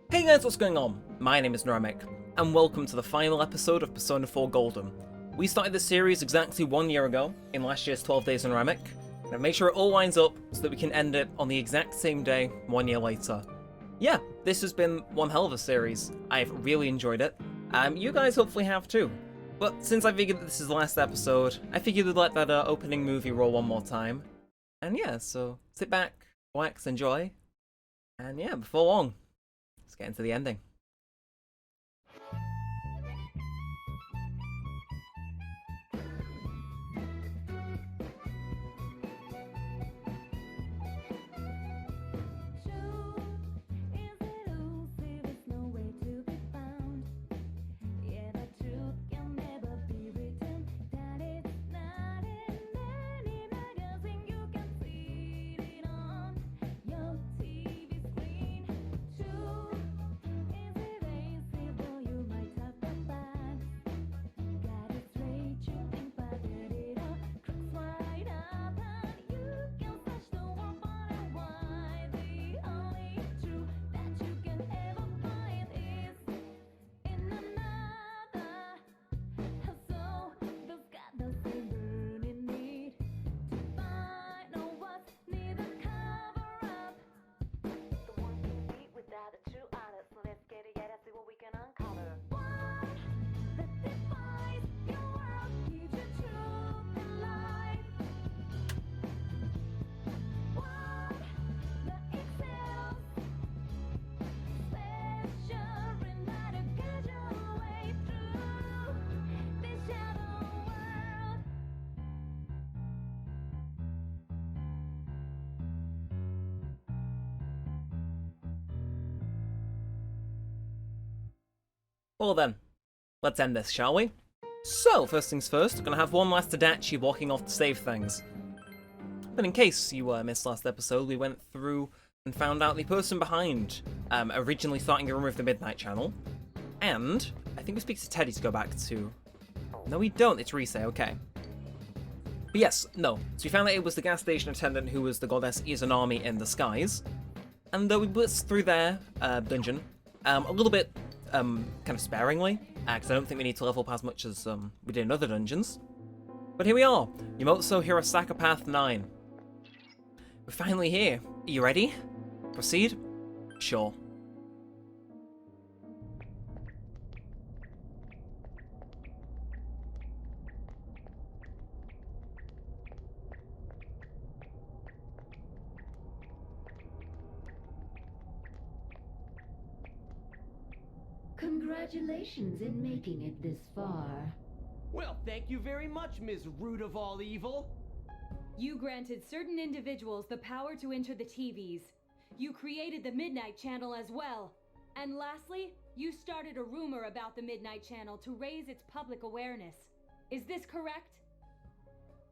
Hey guys, what's going on? My name is Neremik, and welcome to the final episode of Persona 4 Golden. We started this series exactly 1 year ago, in last year's 12 Days in Neremik, and I've made sure it all lines up so that we can end it on the exact same day 1 year later. Yeah, this has been one hell of a series. I've really enjoyed it. You guys hopefully have too. But since I figured that this is the last episode, I figured we'd let that opening movie roll one more time. And yeah, so sit back, relax, enjoy, and yeah, before long, let's get into the ending. Well then, let's end this, shall we? So, first things first, we're gonna have one last Adachi walking off to save things. But in case you missed last episode, we went through and found out the person behind originally starting a rumor of the Midnight Channel. And I think we speak to Teddy to go back to... No, we don't, it's Rise, okay. But yes, no. So we found that it was the gas station attendant who was the goddess Izanami in disguise. And we blitzed through their dungeon a little bit kind of sparingly, because I don't think we need to level up as much as we did in other dungeons. But here we are, Yomotsu Hirosaka Path 9. We're finally here. Are you ready? Proceed? Sure. Congratulations in making it this far. Well, thank you very much, Ms. Root of all evil. You granted certain individuals the power to enter the TVs. You created the Midnight Channel as well. And lastly, you started a rumor about the Midnight Channel to raise its public awareness. Is this correct?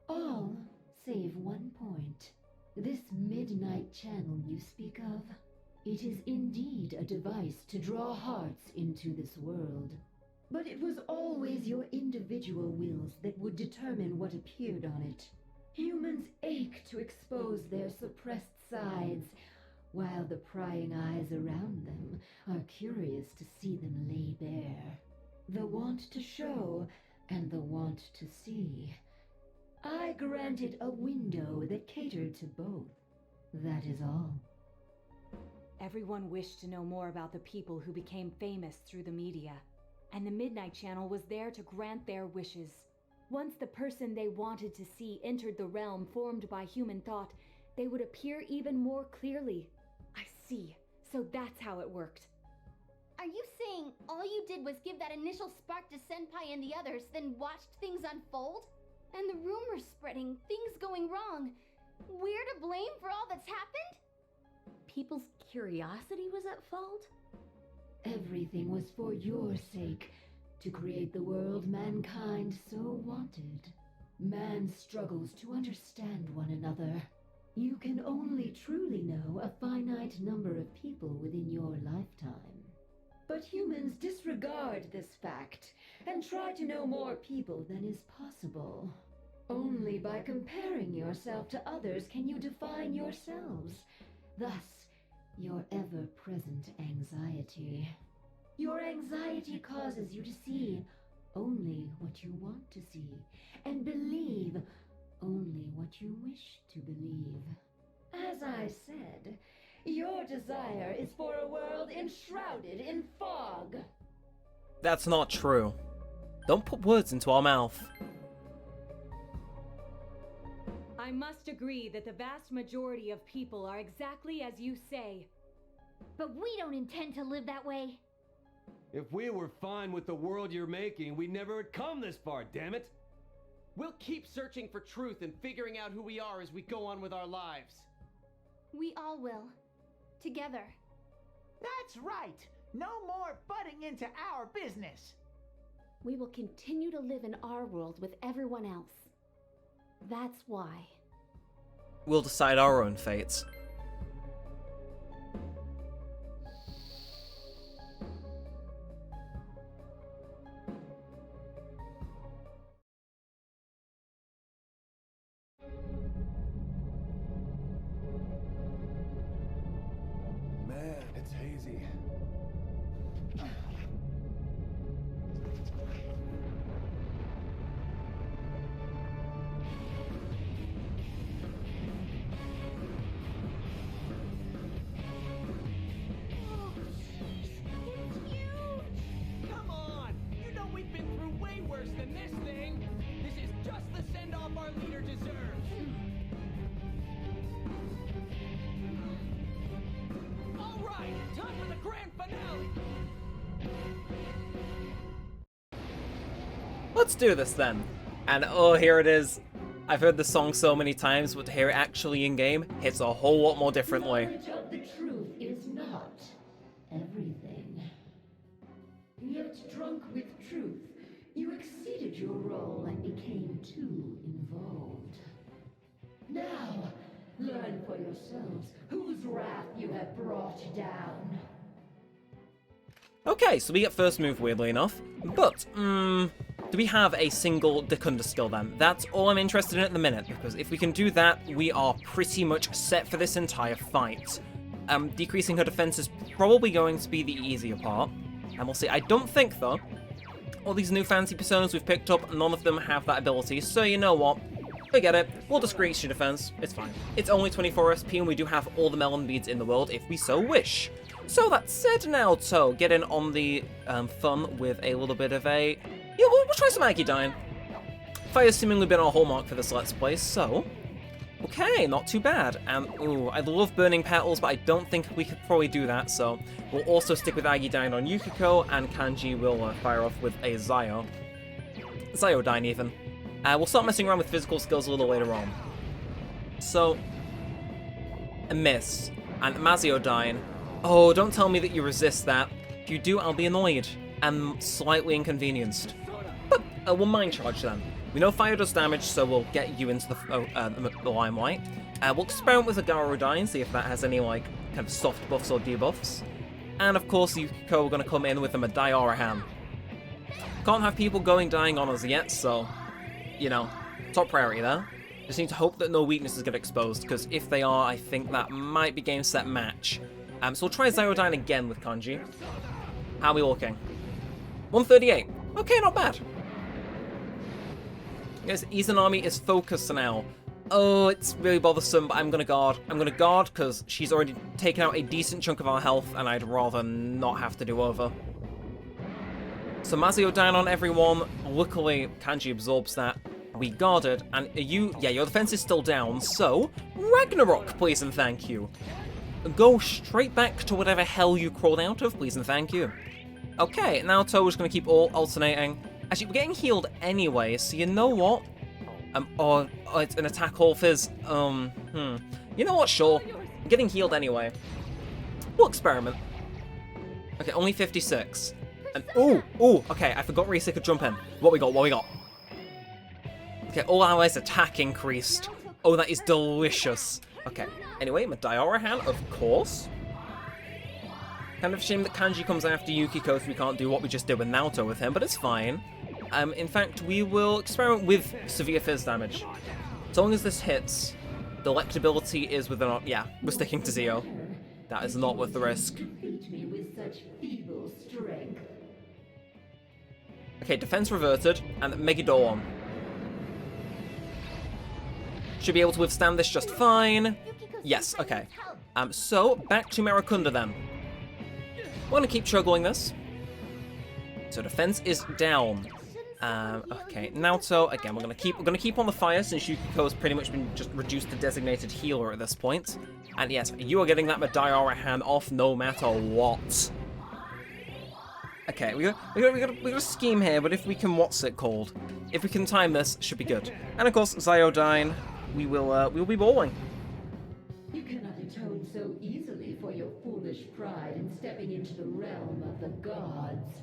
All save one point. This Midnight Channel you speak of, it is indeed a device to draw hearts into this world. But it was always your individual wills that would determine what appeared on it. Humans ache to expose their suppressed sides, while the prying eyes around them are curious to see them lay bare. The want to show and the want to see. I granted a window that catered to both. That is all. Everyone wished to know more about the people who became famous through the media, and the Midnight Channel was there to grant their wishes. Once the person they wanted to see entered the realm formed by human thought, they would appear even more clearly. I see. So that's how it worked. Are you saying all you did was give that initial spark to Senpai and the others, then watched things unfold? And the rumors spreading, things going wrong. We're to blame for all that's happened? People's curiosity was at fault? Everything was for your sake, to create the world mankind so wanted. Man struggles to understand one another. You can only truly know a finite number of people within your lifetime. But humans disregard this fact and try to know more people than is possible. Only by comparing yourself to others can you define yourselves. Thus, your ever-present anxiety. anxiety. Your anxiety causes you to see only what you want to see, and believe only what you wish to believe. As I said, your desire is for a world enshrouded in fog. That's not true. Don't put words into our mouth. I must agree that the vast majority of people are exactly as you say. But we don't intend to live that way. If we were fine with the world you're making, we never would come this far, damn it! We'll keep searching for truth and figuring out who we are as we go on with our lives. We all will. Together. That's right! No more butting into our business! We will continue to live in our world with everyone else. That's why. We'll decide our own fates. Man, it's hazy. Come on! You know we've been through way worse than this thing! This is just the send-off our leader deserves! Alright, time for the grand finale! Let's do this then. And oh, here it is. I've heard the song so many times, but to hear it actually in-game hits a whole lot more differently. Knowledge of the truth is not everything. Yet drunk with truth, you exceeded your role and became too involved. Now, learn for yourselves whose wrath you have brought down. Okay, so we get first move, weirdly enough. But, do we have a single Dekunda skill then? That's all I'm interested in at the minute, because if we can do that, we are pretty much set for this entire fight. Decreasing her defense is probably going to be the easier part. And we'll see. I don't think, though, all these new fancy personas we've picked up, none of them have that ability, so you know what? Forget it. We'll decrease your defense. It's fine. It's only 24 SP, and we do have all the melon beads in the world if we so wish. So that said, now, To, get in on the fun with a little bit of a... Yeah, we'll try some Agidyne. Fire's seemingly been our hallmark for this Let's Play, so... Okay, not too bad. And, ooh, I love burning petals, but I don't think we could probably do that, so... We'll also stick with Agidyne on Yukiko, and Kanji will fire off with a Zio. Ziodyne, even. We'll start messing around with physical skills a little later on. So... A miss. And Maziodyne. Oh, don't tell me that you resist that. If you do, I'll be annoyed. And slightly inconvenienced. But we'll Mind Charge then. We know fire does damage, so we'll get you into the limelight. We'll experiment with a Garudyne, see if that has any, like, kind of soft buffs or debuffs. And of course, Yukiko are going to come in with a Medai Can't have people dying on us yet, so, you know, top priority there. Just need to hope that no weaknesses get exposed, because if they are, I think that might be game, set, match. So we'll try Ziodyne again with Kanji. How are we looking? 138. Okay, not bad. Guys, Izanami is focused now. Oh, it's really bothersome, but I'm gonna guard. I'm gonna guard because she's already taken out a decent chunk of our health, and I'd rather not have to do over. So Maziodyne on everyone. Luckily, Kanji absorbs that. We guarded, and your defense is still down, so Ragnarok, please and thank you. Go straight back to whatever hell you crawled out of, please and thank you. Okay, now Toa's gonna keep all alternating. Actually, we're getting healed anyway, so you know what? Oh, it's an attack all fizz. You know what, sure. I'm getting healed anyway. We'll experiment. Okay, only 56. And, okay, I forgot Risa could jump in. What we got? Okay, all allies' attack increased. Oh, that is delicious. Okay, anyway, Medai, of course. Kind of a shame that Kanji comes after Yukiko so we can't do what we just did with Naoto with him, but it's fine. In fact, we will experiment with severe fizz damage. So long as this hits, delectability is within our... Yeah, we're sticking to Zio. That is not worth the risk. Defeat defeat me with such feeble strength. Okay, defense reverted, and Megadolon. Should be able to withstand this just fine. Yes, okay. So, back to Maracunda then. We're gonna keep juggling this. So defense is down. Okay, Naoto, again, we're gonna keep on the fire since Yukiko has pretty much been just reduced to designated healer at this point. And yes, you are getting that Madara hand off no matter what. Okay, we got a scheme here, but if we can, what's it called? If we can time this, should be good. And of course, Zyodyne, we'll be bowling. You cannot atone so easily for your foolish pride in stepping into the realm of the gods.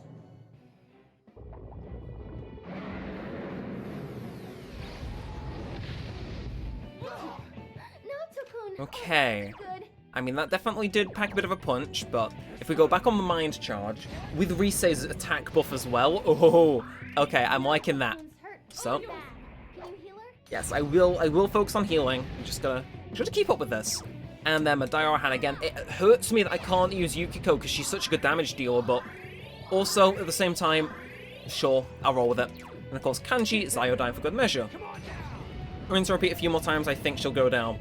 Naoto-kun. Okay. Oh, good. I mean, that definitely did pack a bit of a punch, but if we go back on the mind charge, with Risei's attack buff as well, oh, okay, I'm liking that. Wounds hurt. So, Can you heal her? yes, I will focus on healing. I'm just gonna keep up with this. And then Madara hand again. It hurts me that I can't use Yukiko because she's such a good damage dealer, but also, at the same time, sure, I'll roll with it. And of course, Kanji, Zyodyne for good measure. I'm going to repeat a few more times, I think she'll go down.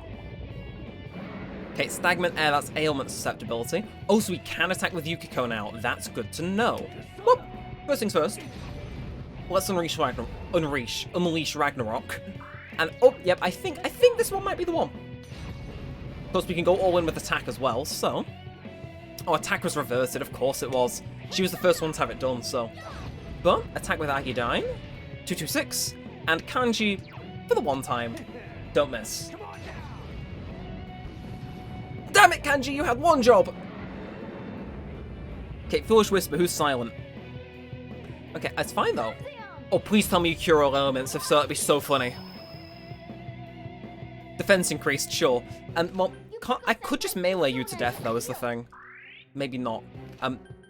Okay, stagnant air, that's ailment susceptibility. Oh, so we can attack with Yukiko now. That's good to know. Whoop! First things first. Let's unleash Ragnarok. And, oh, yep, I think this one might be the one. Of course, we can go all in with attack as well, so... Oh, attack was reverted, of course it was. She was the first one to have it done, so... But, attack with Agidyne, 226, and Kanji for the one time. Don't miss. Damn it, Kanji, you had one job! Okay, Foolish Whisper, who's silent? Okay, that's fine though. Oh, please tell me you cure all elements, if so, that'd be so funny. Defense increased, sure. And, well, I could just melee you to death, though, is the thing. Maybe not.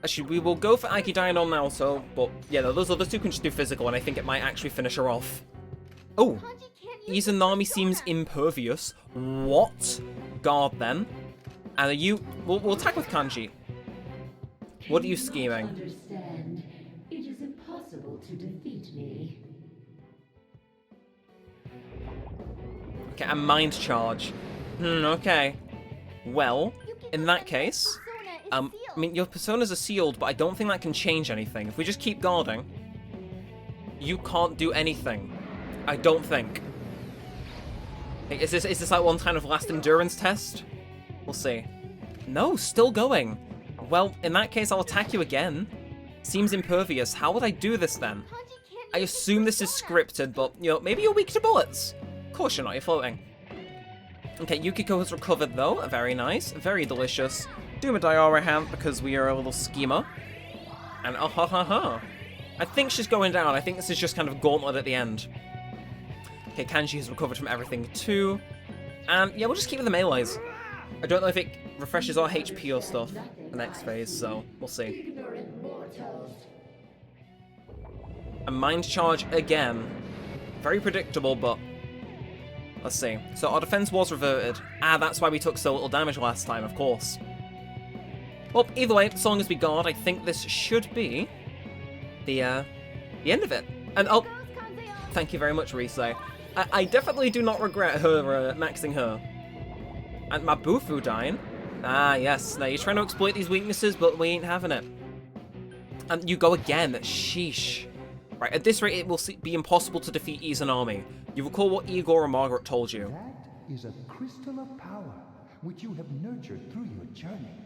Actually, we will go for Agidyne on Naoto, but, yeah, those other two can just do physical, and I think it might actually finish her off. Oh, Izanami seems impervious. What? Guard, then. And we'll attack with Kanji. What are you scheming? Understand, it is impossible to defeat me. Okay, a mind charge. Okay. Well, in that case, I mean, your personas are sealed, but I don't think that can change anything. If we just keep guarding, you can't do anything. I don't think. Is this like one kind of last endurance test? We'll see. No, still going. Well, in that case, I'll attack you again. Seems impervious. How would I do this then? I assume this is scripted, but, you know, maybe you're weak to bullets. Of course you're not, you're floating. Okay, Yukiko has recovered though. Very nice, very delicious. Do a Madara hand because we are a little schemer. And oh ha ha ha. I think she's going down. I think this is just kind of gauntlet at the end. Okay, Kanji has recovered from everything too. And yeah, we'll just keep with the melees. I don't know if it refreshes our HP or stuff the next phase, so we'll see. A mind charge again. Very predictable, but let's see. So our defense was reverted. Ah, that's why we took so little damage last time, of course. Well, either way, as long as we guard, I think this should be the end of it. And oh, thank you very much, Risei. I definitely do not regret her maxing her. And Mabufu dying. Ah, yes. Now you're trying to exploit these weaknesses, but we ain't having it. And you go again. Sheesh. Right, at this rate, it will be impossible to defeat Izanami. You recall what Igor and Margaret told you. That is a crystal of power, which you have nurtured through your journey.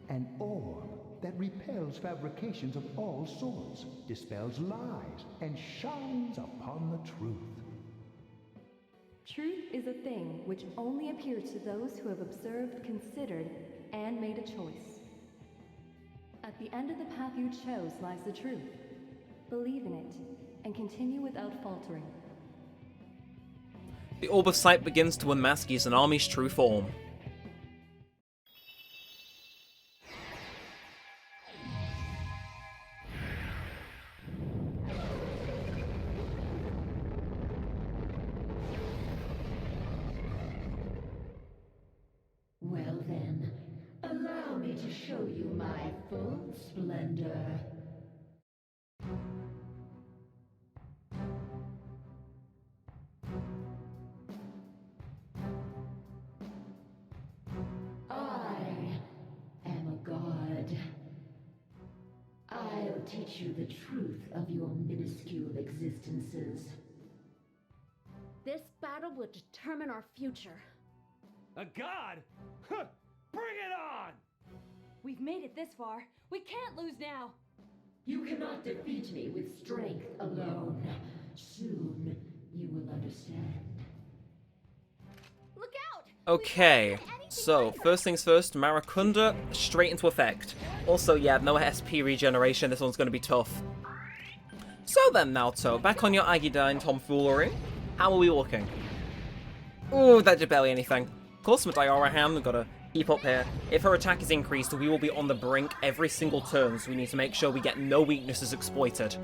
An orb that repels fabrications of all sorts, dispels lies, and shines upon the truth. Truth is a thing which only appears to those who have observed, considered, and made a choice. At the end of the path you chose lies the truth. Believe in it, and continue without faltering. The Orb of Sight begins to unmask Izanami's true form. Well then, allow me to teach you the truth of your minuscule existences. This battle will determine our future. A god? Huh, bring it on! We've made it this far. We can't lose now. You cannot defeat me with strength alone. Soon, you will understand. Look out! Okay, so first things first, Maracunda straight into effect. Also, yeah, no SP regeneration, this one's going to be tough. So then, Naoto, back on your Agidine tomfoolery. How are we looking? Ooh, that did barely anything. Of course, with Diora hand, we've got to keep up here. If her attack is increased, we will be on the brink every single turn, so we need to make sure we get no weaknesses exploited.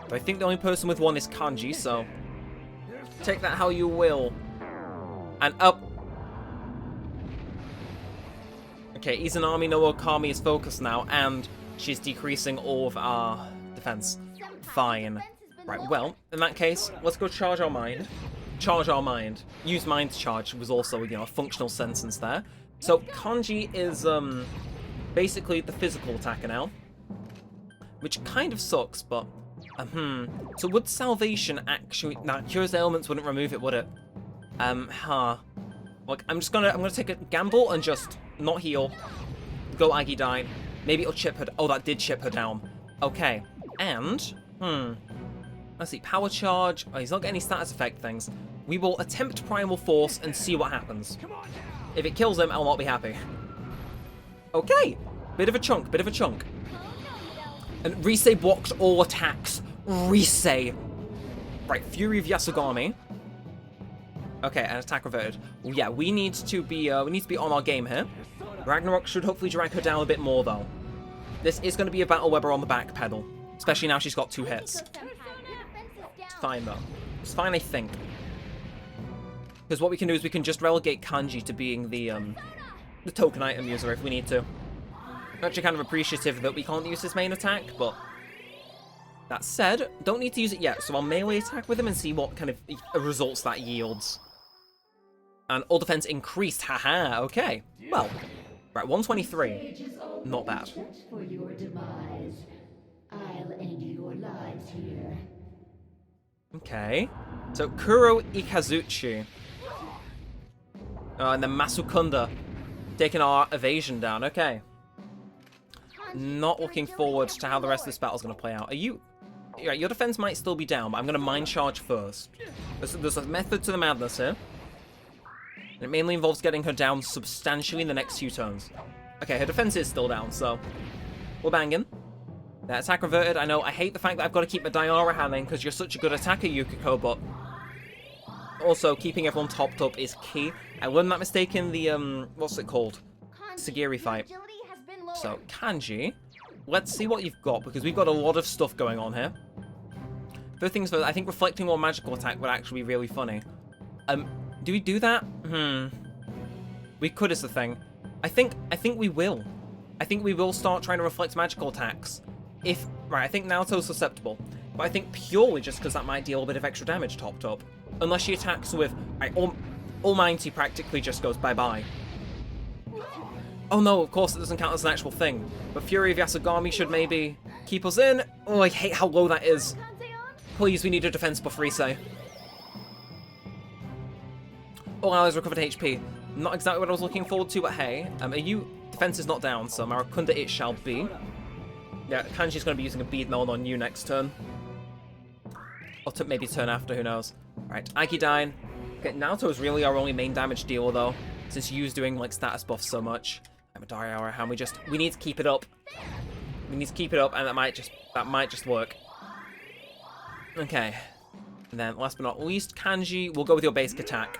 But I think the only person with one is Kanji, so take that how you will. And up. Okay, Izanami no Okami is focused now, and she's decreasing all of our defense. Fine. Right, well, in that case, let's go charge our mind. Charge our mind. Use mind to charge was also, you know, a functional sentence there. So, Kanji is, basically the physical attacker now. Which kind of sucks, but, So would Salvation actually... Nah, Cures Ailments wouldn't remove it, would it? Look, I'm gonna take a gamble and just not heal. Go Agidine. Maybe it'll chip her... Oh, that did chip her down. Okay. And, let's see, Power Charge. Oh, he's not getting any status effect things. We will attempt Primal Force and see what happens. If it kills him, I'll not be happy. Okay. Bit of a chunk, bit of a chunk. And Risei blocked all attacks. Risei. Right, Fury of Yasugami. Okay, and attack reverted. Well, yeah, we need to be on our game here. Ragnarok should hopefully drag her down a bit more, though. This is going to be a battle where we're on the back pedal. Especially now she's got 2 hits. It's fine, though. It's fine, I think. Because what we can do is we can just relegate Kanji to being the token item user if we need to. I'm actually kind of appreciative that we can't use his main attack, but... That said, don't need to use it yet, so I'll melee attack with him and see what kind of results that yields. And all defense increased, haha, okay. Well, right, 123. Not bad. For your demise. I'll end your lives here. Okay. So, Kuro Ikazuchi. And then Masukunda taking our evasion down. Okay. Not looking forward to how the rest of this battle's going to play out. Are you... Yeah, your defense might still be down, but I'm going to mind charge first. There's a method to the madness here. And it mainly involves getting her down substantially in the next few turns. Okay, her defense is still down, so... We're banging. That attack reverted. I know, I hate the fact that I've got to keep my Diora handling because you're such a good attacker, Yukiko, but... Also, keeping everyone topped up is key. I learned that mistake in the, what's it called? Sagiri fight. So, Kanji, let's see what you've got, because we've got a lot of stuff going on here. First things first, I think reflecting on magical attack would actually be really funny. Do we do that? We could is the thing. I think we will. I think we will start trying to reflect magical attacks. Right, I think Naoto's susceptible. But I think purely just because that might deal a bit of extra damage topped up. Unless she attacks with... Right, Almighty practically just goes bye-bye. Oh no, of course it doesn't count as an actual thing. But Fury of Yasugami should maybe keep us in. Oh, I hate how low that is. Please, we need a defense buff Risei. All allies recovered HP. Not exactly what I was looking forward to, but hey. Defense is not down, so Maracunda it shall be. Yeah, Kanji's going to be using a Bead Melon on you next turn. Or maybe turn after, who knows. Right, Agidine. Okay, Naoto's really our only main damage dealer, though. Since Yu's doing, like, status buffs so much. I'm a Diora hand. We need to keep it up. We need to keep it up, and that might just work. Okay. And then, last but not least, Kanji, we'll go with your basic attack.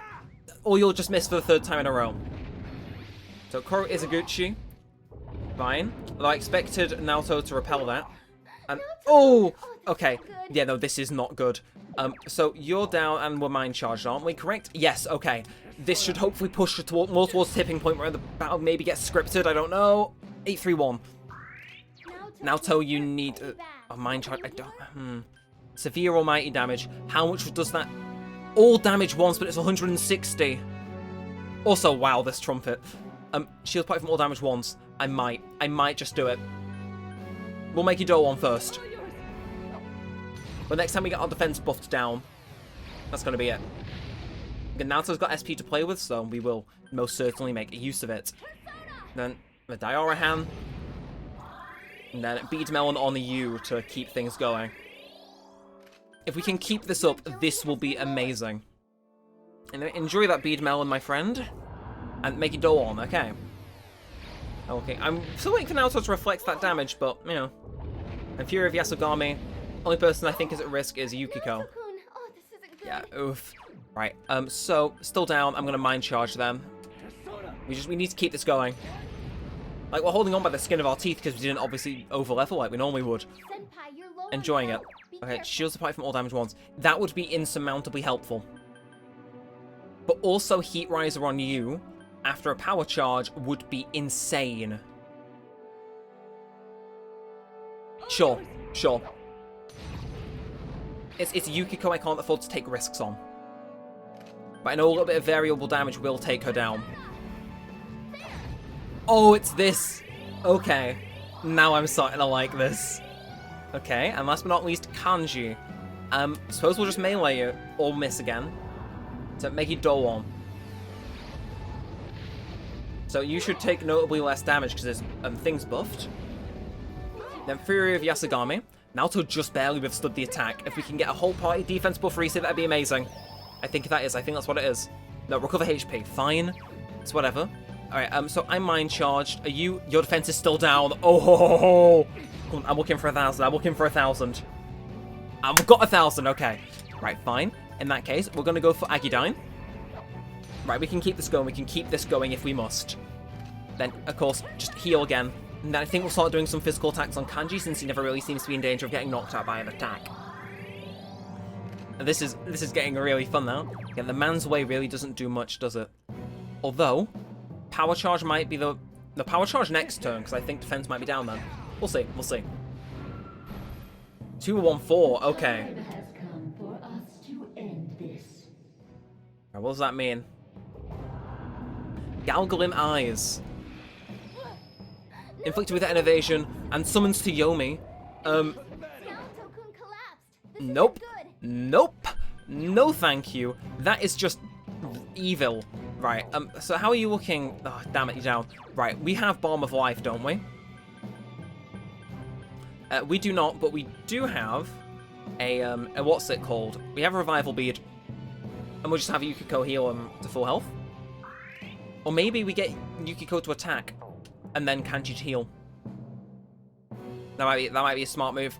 Or you'll just miss for the 3rd time in a row. So, Kuro Izaguchi. Fine. Although I expected Naoto to repel that. And, oh! Okay. Yeah, no, this is not good. So, you're down and we're mind charged, aren't we? Correct? Yes, okay. This should hopefully push more towards tipping point where the battle maybe gets scripted, I don't know. 831. Naoto, you need a mind charge. I don't... Severe almighty damage. How much does that... All damage once, but it's 160. Also, wow, this trumpet. Shield pipe from all damage once. I might just do it. We'll make you do one first. But next time we get our defense buffed down, that's going to be it. Again, Naoto's got SP to play with, so we will most certainly make use of it. Then the Diorahan. And then Bead Melon on the U to keep things going. If we can keep this up, this will be amazing. And enjoy that Bead Melon, my friend. And make it go on, okay. Okay, I'm still waiting for Naoto to reflect that damage, but, you know. And Fury of Yasogami, only person I think is at risk is Yukiko. Oh, this isn't good. Yeah, oof. Right, so, still down, I'm gonna Mind Charge them. We need to keep this going. Like, we're holding on by the skin of our teeth because we didn't obviously overlevel like we normally would. Senpai, you're low on Enjoying it. health. Be Okay, careful. shields apply from all damage once. That would be insurmountably helpful. But also Heat Riser on you after a power charge would be insane. Sure. It's Yukiko I can't afford to take risks on. But I know a little bit of variable damage will take her down. Oh, it's this. Okay. Now I'm starting to like this. Okay, and last but not least, Kanji. Suppose we'll just melee you, or miss again. To make you dull on. So you should take notably less damage because there's things buffed. Then Fury of Yasogami. Naoto just barely withstood the attack. If we can get a whole party defense buff reset, that'd be amazing. I think that's what it is. No, recover HP. Fine. It's whatever. Alright, so I'm Mind Charged. Your defense is still down. Oh, I'm looking for 1,000. I'm looking for 1,000. I've got 1,000. Okay. Right, fine. In that case, we're going to go for Agidine. Right, we can keep this going. We can keep this going if we must. Then, of course, just heal again. And then I think we'll start doing some physical attacks on Kanji since he never really seems to be in danger of getting knocked out by an attack. And this is getting really fun now. Again, the man's way really doesn't do much, does it? Although, power charge might be the power charge next turn because I think defense might be down then. We'll see. 2-1-4. Okay. Time has come for us to end this. Right, what does that mean? Galgalim Eyes. Inflicted with Innovation and summons to Yomi. Naoto-kun collapsed. This Nope. isn't good. Nope. No thank you. That is just evil. Right, so how are you looking? Oh, damn it, you're down. Right, we have Balm of Life, don't we? We do not, but we do have a what's it called? We have a Revival Bead. And we'll just have Yukiko heal to full health. Or maybe we get Yukiko to attack and then Kanji to heal. That might be a smart move.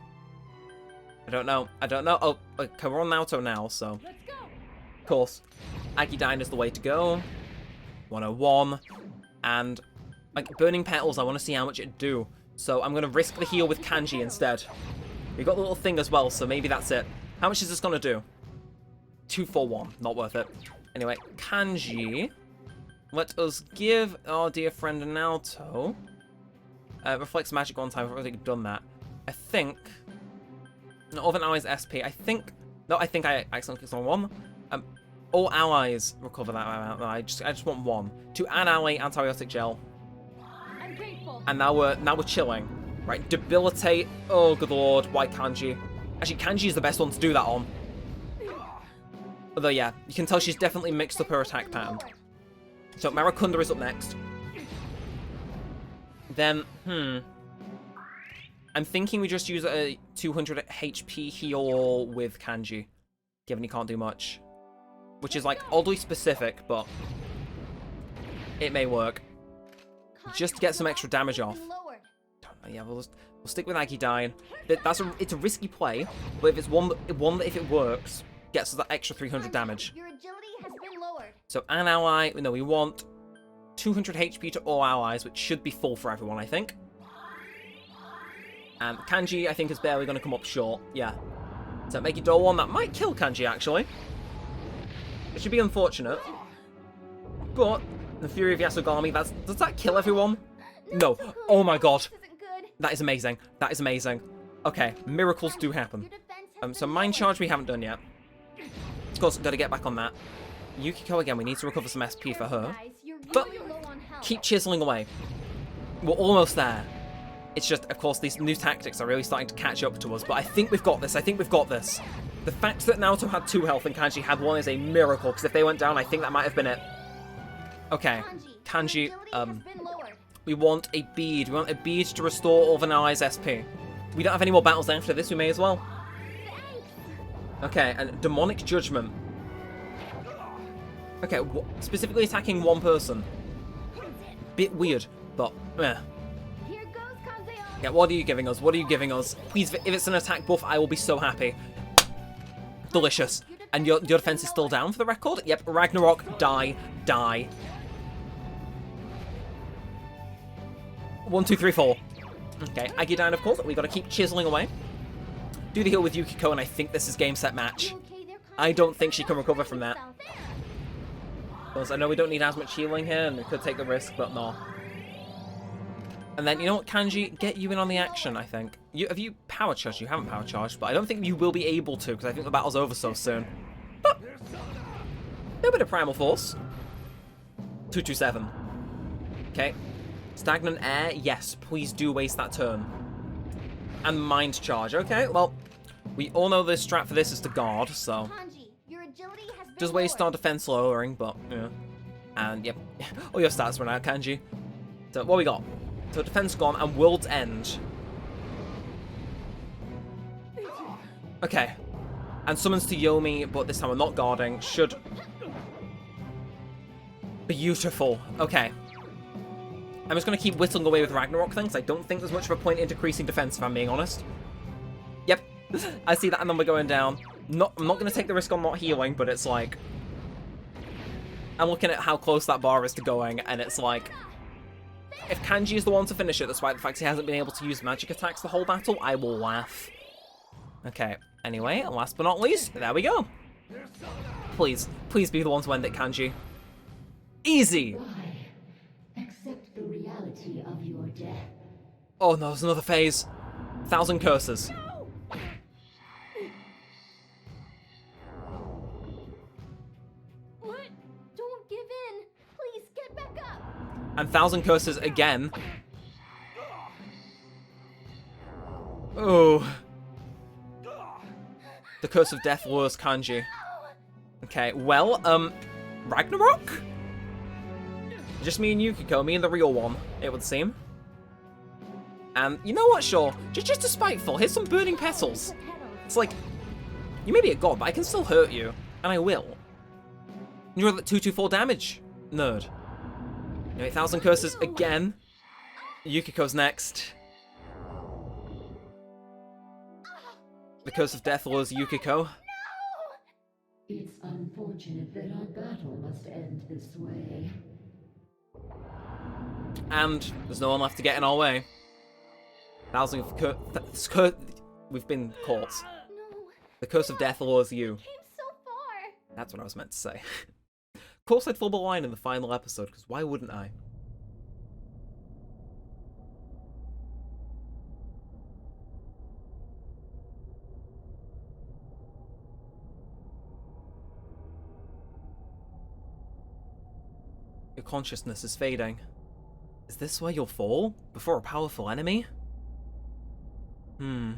I don't know. Oh, okay, we're on Naoto now, so. Let's go. Of course. Agidine is the way to go. 101. And, like, Burning Petals, I want to see how much it'd do. So I'm going to risk the heal with Kanji instead. We've got the little thing as well, so maybe that's it. How much is this going to do? 2-4-1. Not worth it. Anyway, Kanji. Let us give our dear friend Naoto. Reflects magic one time. I've already done that. I think. No, other allies SP. I think I accidentally clicked on one. All allies recover that amount. I just want one. To an ally, antibiotic gel. I'm grateful. And now we're chilling. Right, debilitate. Oh good lord, why Kanji? Actually, Kanji is the best one to do that on. Although yeah, you can tell she's definitely mixed up her attack pattern. So Marakunda is up next. Then, I'm thinking we just use a 200 HP heal with Kanji, given he can't do much. Which is like oddly specific, but it may work. Just to get some extra damage off. Yeah, we'll stick with Agidine. It's a risky play, but if it's one that if it works, gets us that extra 300 damage. Your agility has been lowered. So an ally, no, we want 200 HP to all allies, which should be full for everyone, I think. And Kanji, I think, is barely going to come up short. Yeah. So make it dull one. That might kill Kanji, actually. It should be unfortunate. But the Fury of Yasogami, does that kill everyone? No. Oh my god. That is amazing. That is amazing. Okay, miracles do happen. So Mind Charge we haven't done yet. Of course, got to get back on that. Yukiko again, we need to recover some SP for her. But keep chiseling away. We're almost there. It's just, of course, these new tactics are really starting to catch up to us, but I think we've got this. I think we've got this. The fact that Naoto had 2 health and Kanji had 1 is a miracle, because if they went down, I think that might have been it. Okay, Kanji, we want a bead. We want a bead to restore all Vanai's SP. We don't have any more battles after this, we may as well. Okay, and Demonic Judgment. Okay, specifically attacking 1 person. Bit weird, but yeah, what are you giving us? What are you giving us? Please, if it's an attack buff, I will be so happy. Delicious. And your defense is still down for the record? Yep, Ragnarok, die. 1, 2, 3, 4. Okay, Aggie down, of course. We gotta keep chiseling away. Do the heal with Yukiko, and I think this is game, set, match. I don't think she can recover from that. Because I know we don't need as much healing here, and we could take the risk, but no. And then, you know what, Kanji? Get you in on the action, I think. Have you power charged? You haven't power charged, but I don't think you will be able to, because I think the battle's over so soon. But, a little bit of Primal Force. 227. Okay. Stagnant Air, yes, please do waste that turn. And Mind Charge, okay, well, we all know the strat for this is to guard, so. Just waste our defense lowering, but, yeah. And, yep, all your stats run out, Kanji. So, what we got? So, defense gone, and World's End. Okay. And summons to Yomi, but this time we're not guarding. Should. Beautiful. Okay. I'm just going to keep whittling away with Ragnarok things. I don't think there's much of a point in decreasing defense, if I'm being honest. Yep. I see that number going down. I'm not going to take the risk on not healing, but it's like. I'm looking at how close that bar is to going, and it's like. If Kanji is the one to finish it, despite the fact he hasn't been able to use magic attacks the whole battle, I will laugh. Okay, anyway, last but not least, there we go. Please be the one to end it, Kanji. Easy! Accept the reality of your death. Oh no, there's another phase. 1,000 curses. What? Don't give in. Please get back up. And 1,000 curses again. Oh. The curse of death lures Kanji. Okay, well, Ragnarok? Just me and Yukiko, me and the real one, it would seem. And you know what, sure, just to spiteful, here's some burning petals. It's like, you may be a god, but I can still hurt you, and I will. You're at 224 damage, nerd. 8,000 curses again. Yukiko's next. The curse of death lures Yukiko. It's unfortunate that our battle must end this way. And there's no one left to get in our way. We've been caught. No. The curse of death lures you. Came so far. That's what I was meant to say. Of course I'd flub a line in the final episode, because why wouldn't I? Your consciousness is fading. Is this where you'll fall? Before a powerful enemy? You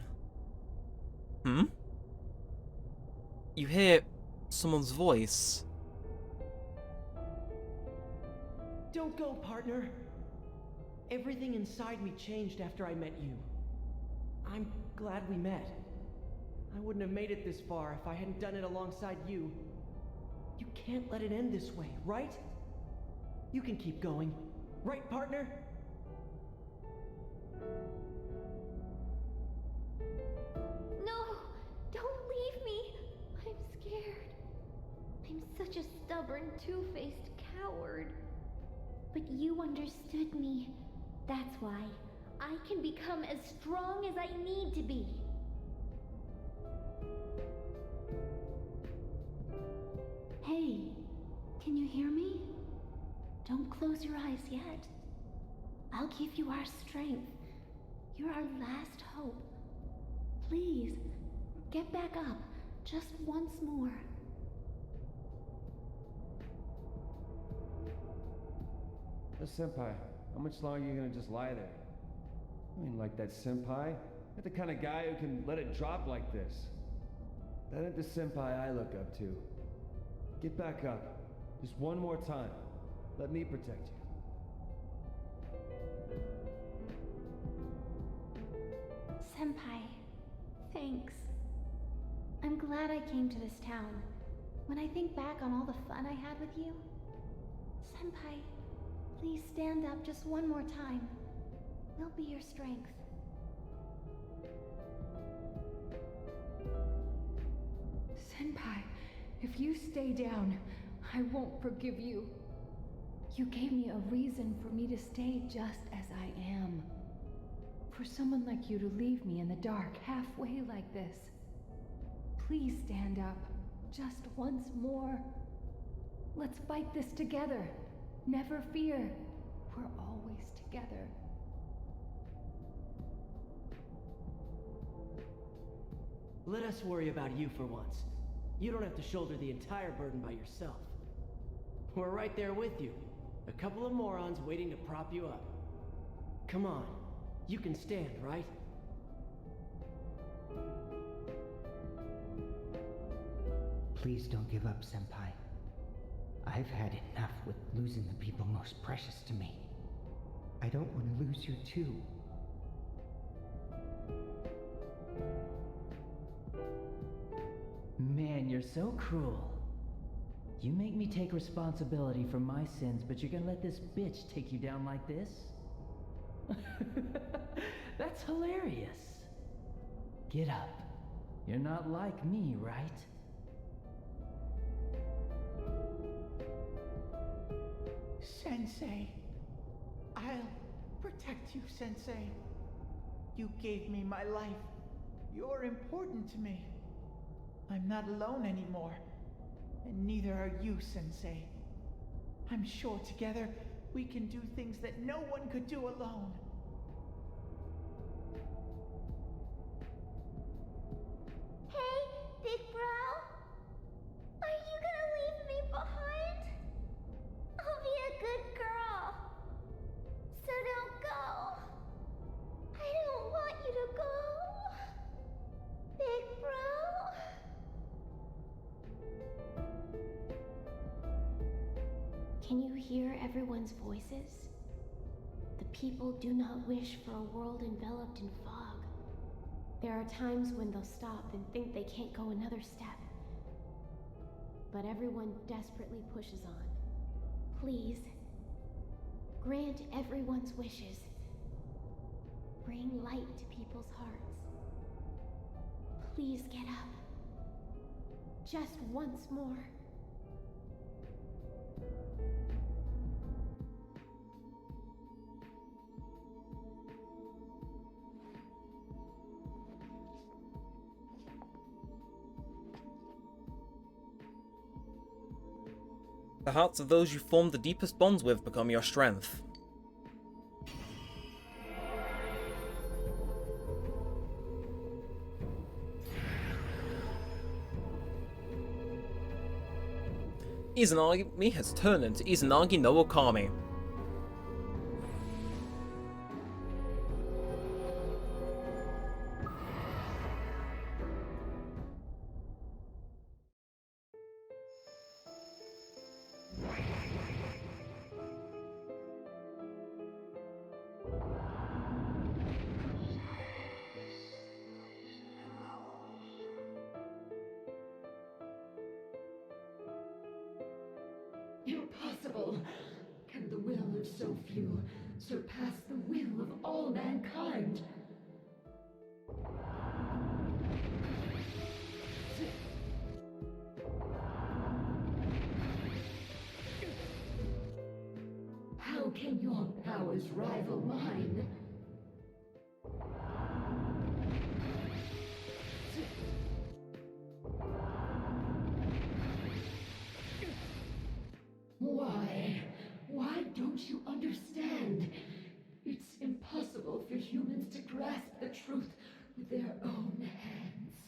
hear someone's voice. Don't go, partner. Everything inside me changed after I met you. I'm glad we met. I wouldn't have made it this far if I hadn't done it alongside you. You can't let it end this way, right? You can keep going. Right, partner? No, don't leave me. I'm scared. I'm such a stubborn, two-faced coward. But you understood me. That's why I can become as strong as I need to be. Hey, can you hear me? Don't close your eyes yet. I'll give you our strength. You're our last hope. Please, get back up just once more. Senpai, how much longer are you gonna just lie there? I mean, like that senpai. Not the kind of guy who can let it drop like this. That ain't the senpai I look up to. Get back up. Just one more time. Let me protect you. Senpai, thanks. I'm glad I came to this town. When I think back on all the fun I had with you... Senpai, please stand up just one more time. We'll be your strength. Senpai, if you stay down, I won't forgive you. You gave me a reason for me to stay just as I am. For someone like you to leave me in the dark halfway like this. Please stand up, just once more. Let's fight this together. Never fear, we're always together. Let us worry about you for once. You don't have to shoulder the entire burden by yourself. We're right there with you. A couple of morons waiting to prop you up. Come on, you can stand, right? Please don't give up, Senpai. I've had enough with losing the people most precious to me. I don't want to lose you too. Man, you're so cruel. You make me take responsibility for my sins, but you're gonna let this bitch take you down like this? That's hilarious. Get up. You're not like me, right? Sensei. I'll protect you, Sensei. You gave me my life. You're important to me. I'm not alone anymore. And neither are you, Sensei. I'm sure together we can do things that no one could do alone. Hey, big bro? Are you gonna leave me behind? I'll be a good girl. So don't go. I don't want you to go. Big bro? Can you hear everyone's voices? The people do not wish for a world enveloped in fog. There are times when they'll stop and think they can't go another step. But everyone desperately pushes on. Please, grant everyone's wishes. Bring light to people's hearts. Please get up. Just once more. The hearts of those you formed the deepest bonds with become your strength. Izanami has turned into Izanagi no Okami. Impossible! Can the will of so few surpass the will of all mankind? How can your powers rival mine? Why don't you understand? It's impossible for humans to grasp the truth with their own hands.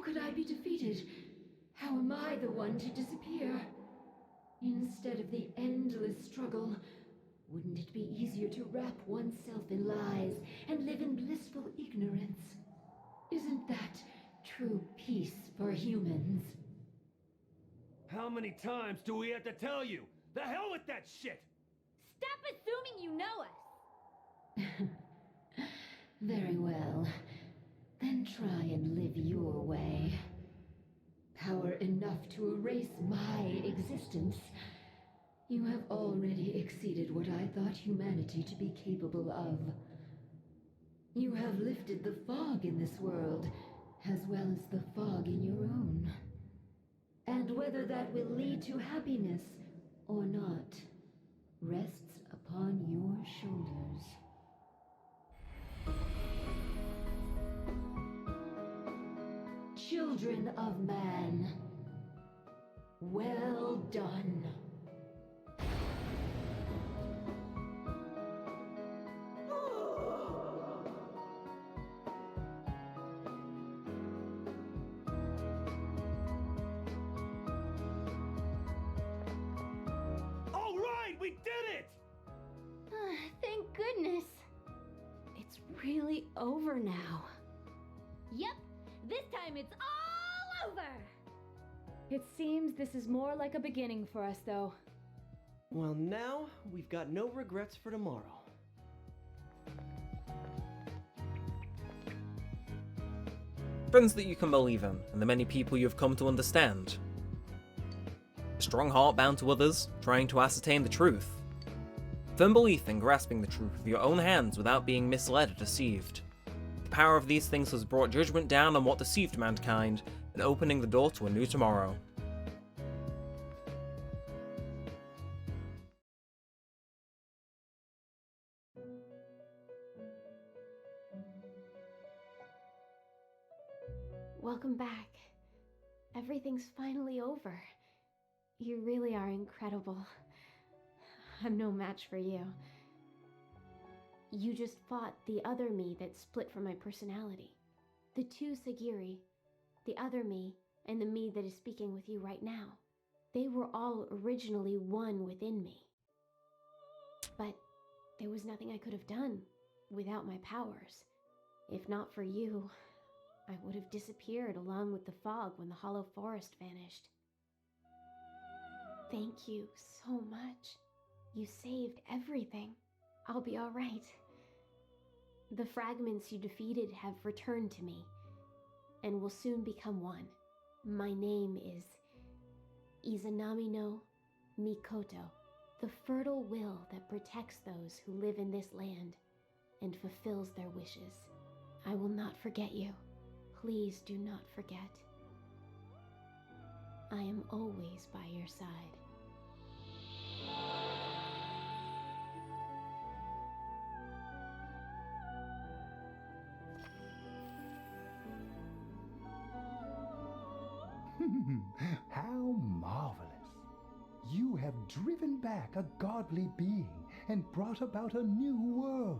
could I be defeated? How am I the one to disappear? Instead of the endless struggle, wouldn't it be easier to wrap oneself in lies and live in blissful ignorance? Isn't that true peace for humans? How many times do we have to tell you? The hell with that shit! Stop assuming you know us! Very well. Then try and live your way. Power enough to erase my existence. You have already exceeded what I thought humanity to be capable of. You have lifted the fog in this world, as well as the fog in your own. And whether that will lead to happiness or not, rests upon your shoulders. Children of man, well done. All right, we did it! Thank goodness. It's really over now. Yep, this time it's all over! It seems this is more like a beginning for us, though. Well, now we've got no regrets for tomorrow. Friends that you can believe in, and the many people you have come to understand. A strong heart bound to others, trying to ascertain the truth. Firm belief in grasping the truth with your own hands without being misled or deceived. The power of these things has brought judgment down on what deceived mankind, and opening the door to a new tomorrow. Welcome back. Everything's finally over. You really are incredible. I'm no match for you. You just fought the other me that split from my personality. The two Sagiri, the other me, and the me that is speaking with you right now. They were all originally one within me. But there was nothing I could have done without my powers. If not for you, I would have disappeared along with the fog when the hollow forest vanished. Thank you so much. You saved everything. I'll be all right. The fragments you defeated have returned to me, and will soon become one. My name is Izanami no Mikoto, the fertile will that protects those who live in this land and fulfills their wishes. I will not forget you. Please do not forget. I am always by your side. How marvelous! You have driven back a godly being and brought about a new world.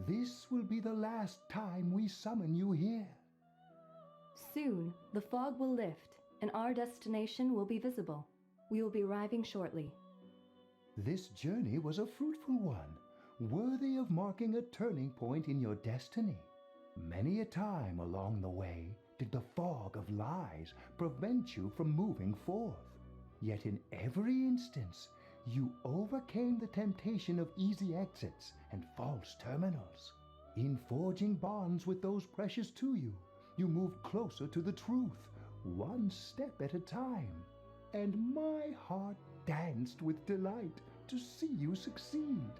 This will be the last time we summon you here. Soon, the fog will lift, and our destination will be visible. We will be arriving shortly. This journey was a fruitful one, worthy of marking a turning point in your destiny. Many a time along the way did the fog of lies prevent you from moving forth. Yet in every instance, you overcame the temptation of easy exits and false terminals. In forging bonds with those precious to you, you moved closer to the truth, one step at a time. And my heart danced with delight to see you succeed.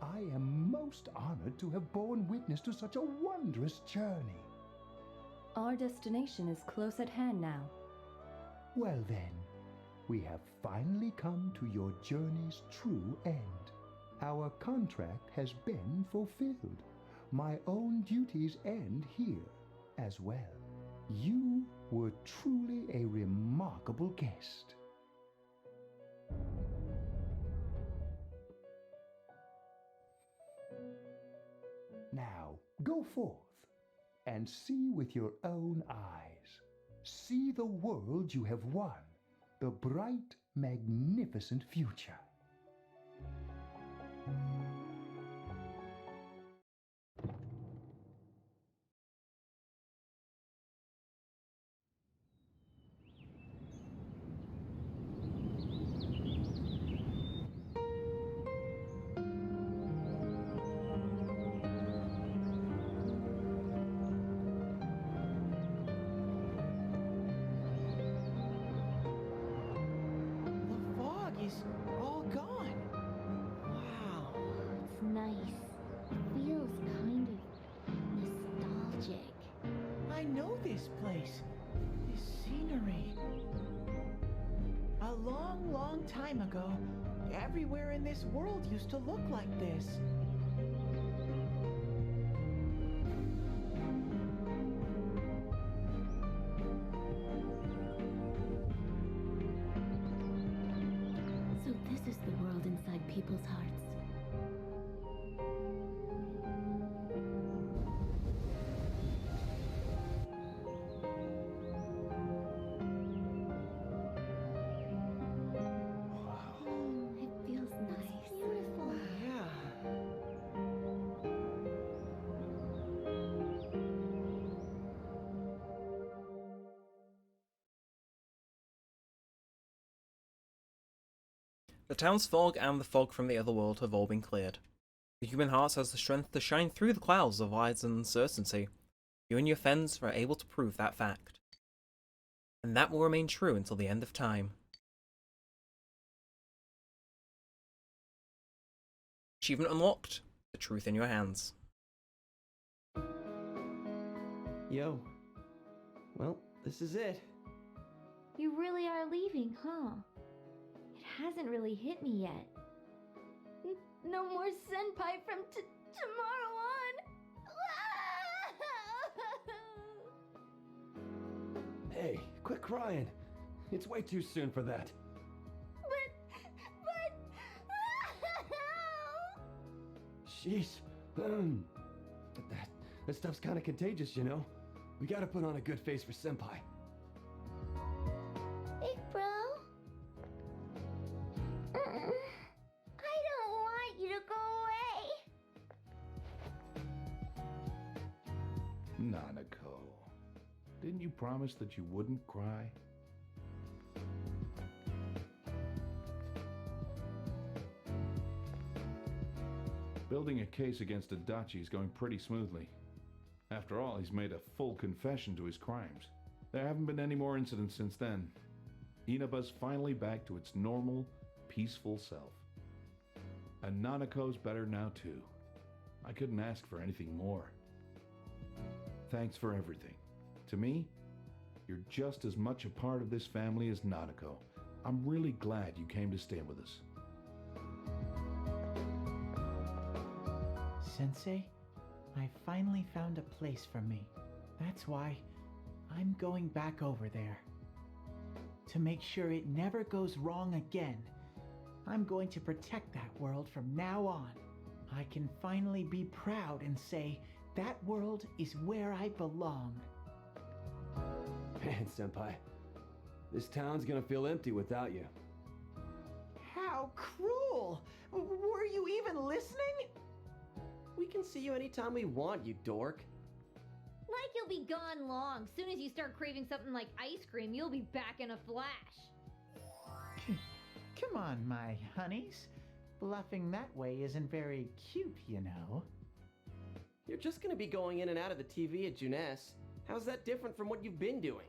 I am most honored to have borne witness to such a wondrous journey. Our destination is close at hand now. Well then, we have finally come to your journey's true end. Our contract has been fulfilled. My own duties end here as well. You were truly a remarkable guest. Now, go forth and see with your own eyes. See the world you have won, the bright, magnificent future. The fog is all gone. Wow. It's nice. It feels kind of nostalgic. I know this place. This scenery. A long, long time ago, everywhere in this world used to look like this. So this is the world inside people's hearts. It feels nice. Beautiful. Yeah. The town's fog and the fog from the other world have all been cleared. The human heart has the strength to shine through the clouds of lies and uncertainty. You and your friends are able to prove that fact. And that will remain true until the end of time. Achievement unlocked. The truth in your hands. Yo. Well, this is it. You really are leaving, huh? It hasn't really hit me yet. No more senpai from tomorrow on. Hey, quit crying. It's way too soon for that. But. Sheesh. That stuff's kind of contagious, you know? We gotta put on a good face for Senpai. Big bro? I don't want you to go away. Nanako, didn't you promise that you wouldn't cry? Building a case against Adachi is going pretty smoothly. After all, he's made a full confession to his crimes. There haven't been any more incidents since then. Inaba's finally back to its normal, peaceful self. And Nanako's better now too. I couldn't ask for anything more. Thanks for everything. To me, you're just as much a part of this family as Nanako. I'm really glad you came to stay with us. Sensei, I finally found a place for me. That's why I'm going back over there. To make sure it never goes wrong again, I'm going to protect that world from now on. I can finally be proud and say that world is where I belong. Man, Senpai, this town's gonna feel empty without you. How cruel! Were you even listening? We can see you anytime we want, you dork. Like you'll be gone long. Soon as you start craving something like ice cream, you'll be back in a flash. Come on, my honeys. Bluffing that way isn't very cute, you know. You're just gonna be going in and out of the TV at Junes. How's that different from what you've been doing?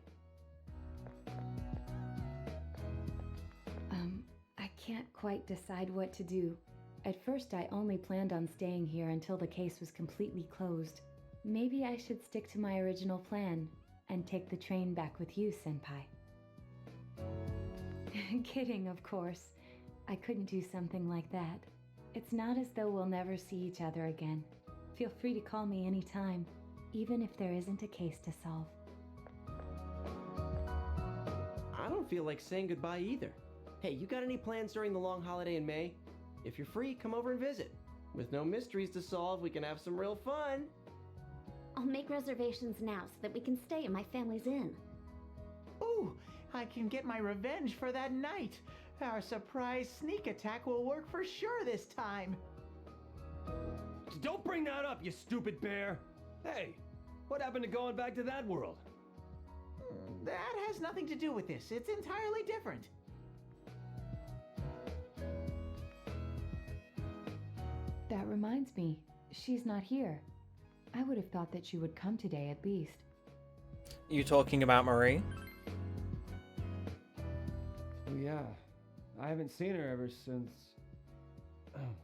I can't quite decide what to do. At first, I only planned on staying here until the case was completely closed. Maybe I should stick to my original plan and take the train back with you, Senpai. Kidding, of course. I couldn't do something like that. It's not as though we'll never see each other again. Feel free to call me anytime, even if there isn't a case to solve. I don't feel like saying goodbye either. Hey, you got any plans during the long holiday in May? If you're free, come over and visit. With no mysteries to solve, we can have some real fun. I'll make reservations now so that we can stay at my family's inn. Ooh, I can get my revenge for that night. Our surprise sneak attack will work for sure this time. Don't bring that up, you stupid bear! Hey, what happened to going back to that world? That has nothing to do with this. It's entirely different. That reminds me, she's not here. I would have thought that she would come today at least. You talking about Marie? Oh, yeah. I haven't seen her ever since... Oh,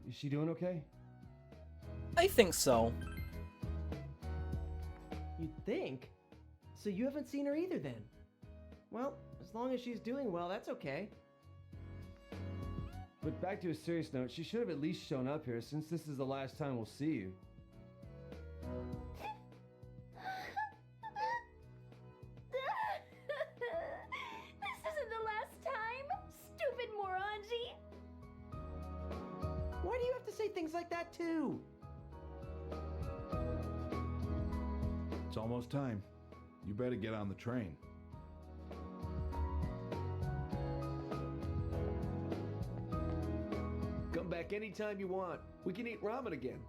is she doing okay? I think so. You'd think? So you haven't seen her either then? Well, as long as she's doing well, that's okay. But back to a serious note, she should have at least shown up here since this is the last time we'll see you. This isn't the last time, stupid moronji! Why do you have to say things like that too? It's almost time. You better get on the train. Come back anytime you want. We can eat ramen again.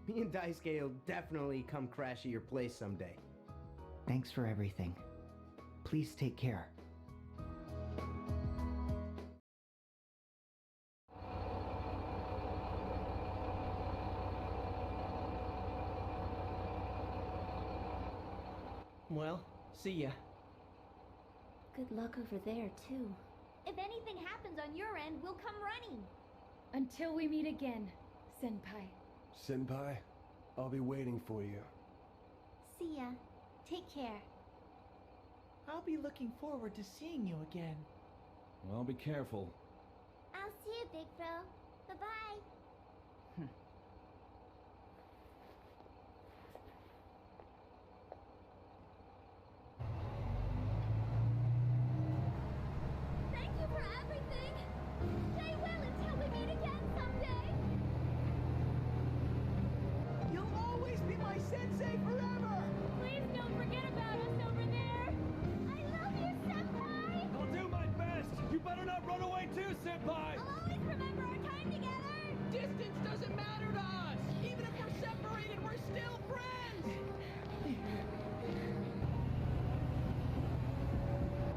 Me and Daisuke will definitely come crash at your place someday. Thanks for everything. Please take care. Well, see ya. Good luck over there, too. If anything happens on your end, we'll come running. Until we meet again, Senpai. Senpai, I'll be waiting for you. See ya. Take care. I'll be looking forward to seeing you again. Well, be careful. I'll see you, Big Bro. Bye-bye. Thank you for everything. Stay well until we meet again someday. You'll always be my sensei forever! Please don't forget about us over there. I love you, Senpai. I'll do my best! You better not run away too, Senpai! I'll always remember our time together. Distance doesn't matter to us! Even if we're separated, we're still friends!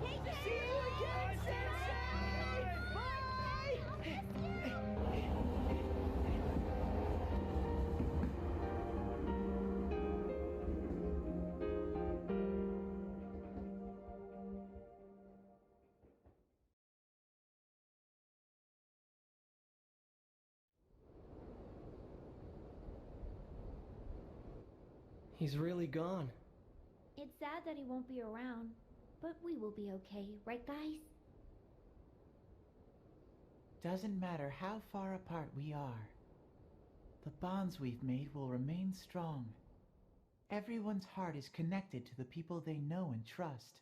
Take care. See you again, Sensei! Bye! He's really gone. It's sad that he won't be around, but we will be okay, right guys? Doesn't matter how far apart we are. The bonds we've made will remain strong. Everyone's heart is connected to the people they know and trust.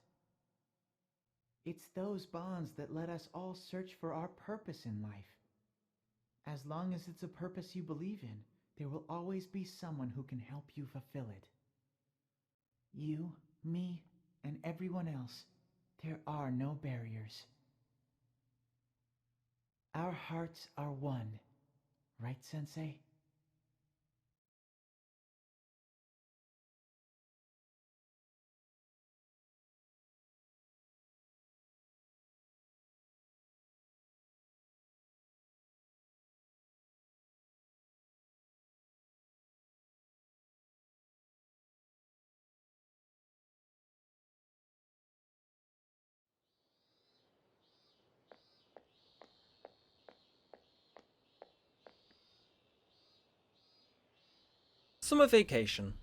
It's those bonds that let us all search for our purpose in life. As long as it's a purpose you believe in, there will always be someone who can help you fulfill it. You, me, and everyone else, there are no barriers. Our hearts are one, right, Sensei? Summer vacation.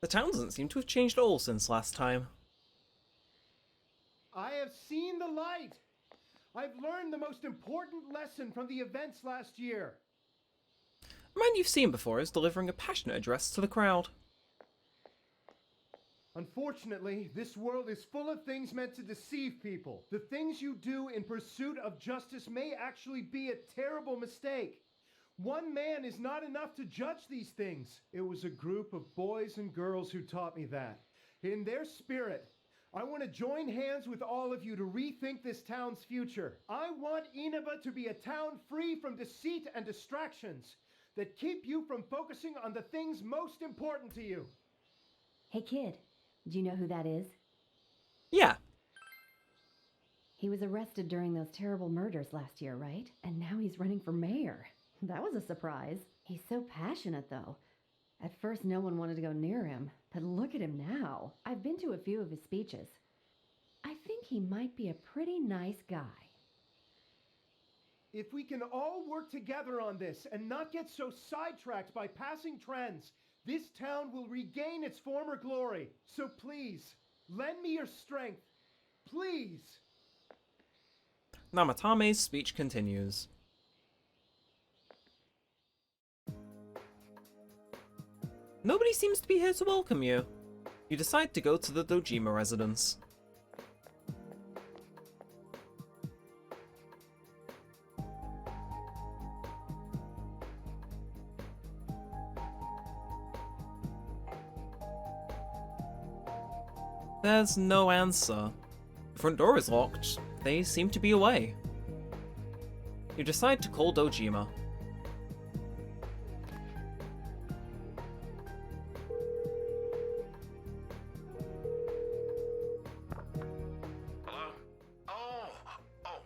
The town doesn't seem to have changed at all since last time. I have seen the light! I've learned the most important lesson from the events last year. A man you've seen before is delivering a passionate address to the crowd. Unfortunately, this world is full of things meant to deceive people. The things you do in pursuit of justice may actually be a terrible mistake. One man is not enough to judge these things. It was a group of boys and girls who taught me that. In their spirit, I want to join hands with all of you to rethink this town's future. I want Inaba to be a town free from deceit and distractions that keep you from focusing on the things most important to you. Hey kid, do you know who that is? Yeah. He was arrested during those terrible murders last year, right? And now he's running for mayor. That was a surprise. He's so passionate, though. At first, no one wanted to go near him, but look at him now. I've been to a few of his speeches. I think he might be a pretty nice guy. If we can all work together on this and not get so sidetracked by passing trends, this town will regain its former glory. So please, lend me your strength. Please. Namatame's speech continues. Nobody seems to be here to welcome you. You decide to go to the Dojima residence. There's no answer. The front door is locked. They seem to be away. You decide to call Dojima. Hello? Oh,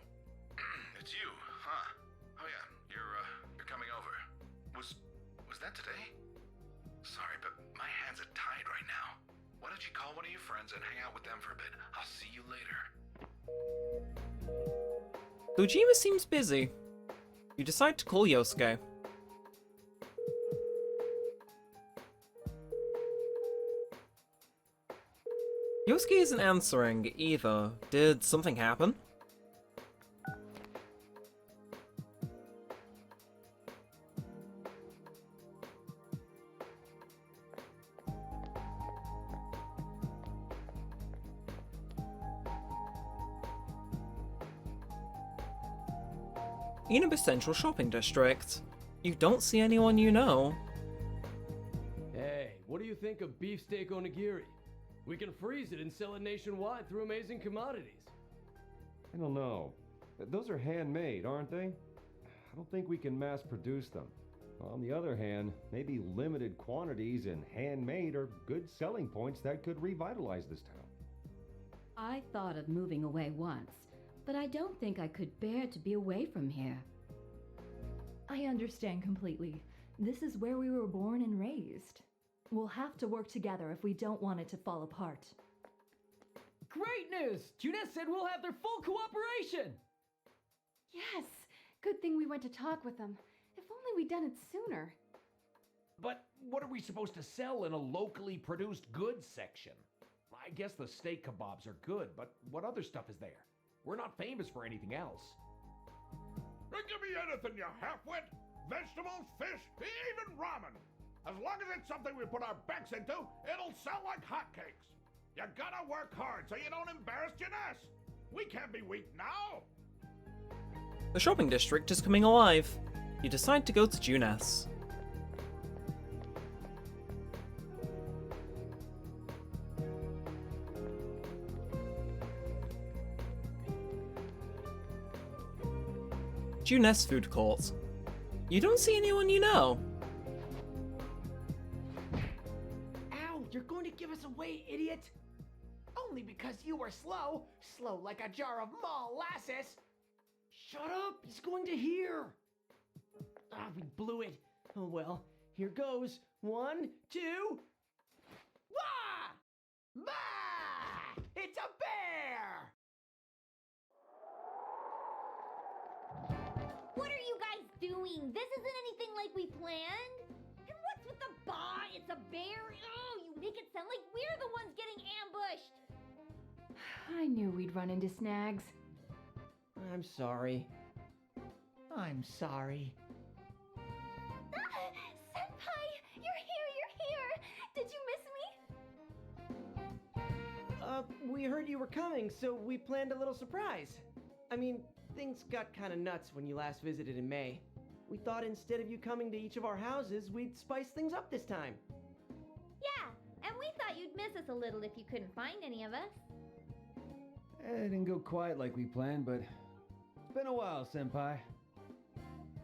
it's you, huh? Oh yeah, you're coming over. Was that today? Sorry, but my hands are tied right now. Why don't you call one of your friends and hang out with them for a bit? I'll see you later. Dojima seems busy. You decide to call Yosuke. Yosuke isn't answering either. Did something happen? Inaba Central Shopping District. You don't see anyone you know. Hey, what do you think of beefsteak onigiri? We can freeze it and sell it nationwide through Amazing Commodities. I don't know. Those are handmade, aren't they? I don't think we can mass produce them. On the other hand, maybe limited quantities and handmade are good selling points that could revitalize this town. I thought of moving away once, but I don't think I could bear to be away from here. I understand completely. This is where we were born and raised. We'll have to work together if we don't want it to fall apart. Great news! Junes said we'll have their full cooperation! Yes! Good thing we went to talk with them. If only we'd done it sooner. But what are we supposed to sell in a locally produced goods section? I guess the steak kebabs are good, but what other stuff is there? We're not famous for anything else. Give me anything, you half-wit! Vegetables, fish, even ramen! As long as it's something we put our backs into, it'll sell like hotcakes! You gotta work hard so you don't embarrass Junes! We can't be weak now! The shopping district is coming alive. You decide to go to Junes. Junes Food Court. You don't see anyone you know. Ow! You're going to give us away, idiot! Only because you were slow. Slow like a jar of molasses. Shut up! He's going to hear! Ah, we blew it. Oh well, here goes. 1, 2... Wah! Bah! It's a bear! What are you guys doing? This isn't anything like we planned. And what's with the bah? It's a bear? Oh, you make it sound like we're the ones getting ambushed. I knew we'd run into snags. I'm sorry. I'm sorry. Senpai! You're here! Did you miss me? We heard you were coming, so we planned a little surprise. I mean, things got kinda nuts when you last visited in May. We thought instead of you coming to each of our houses, we'd spice things up this time. Yeah, and we thought you'd miss us a little if you couldn't find any of us. It didn't go quite like we planned, but it's been a while, Senpai.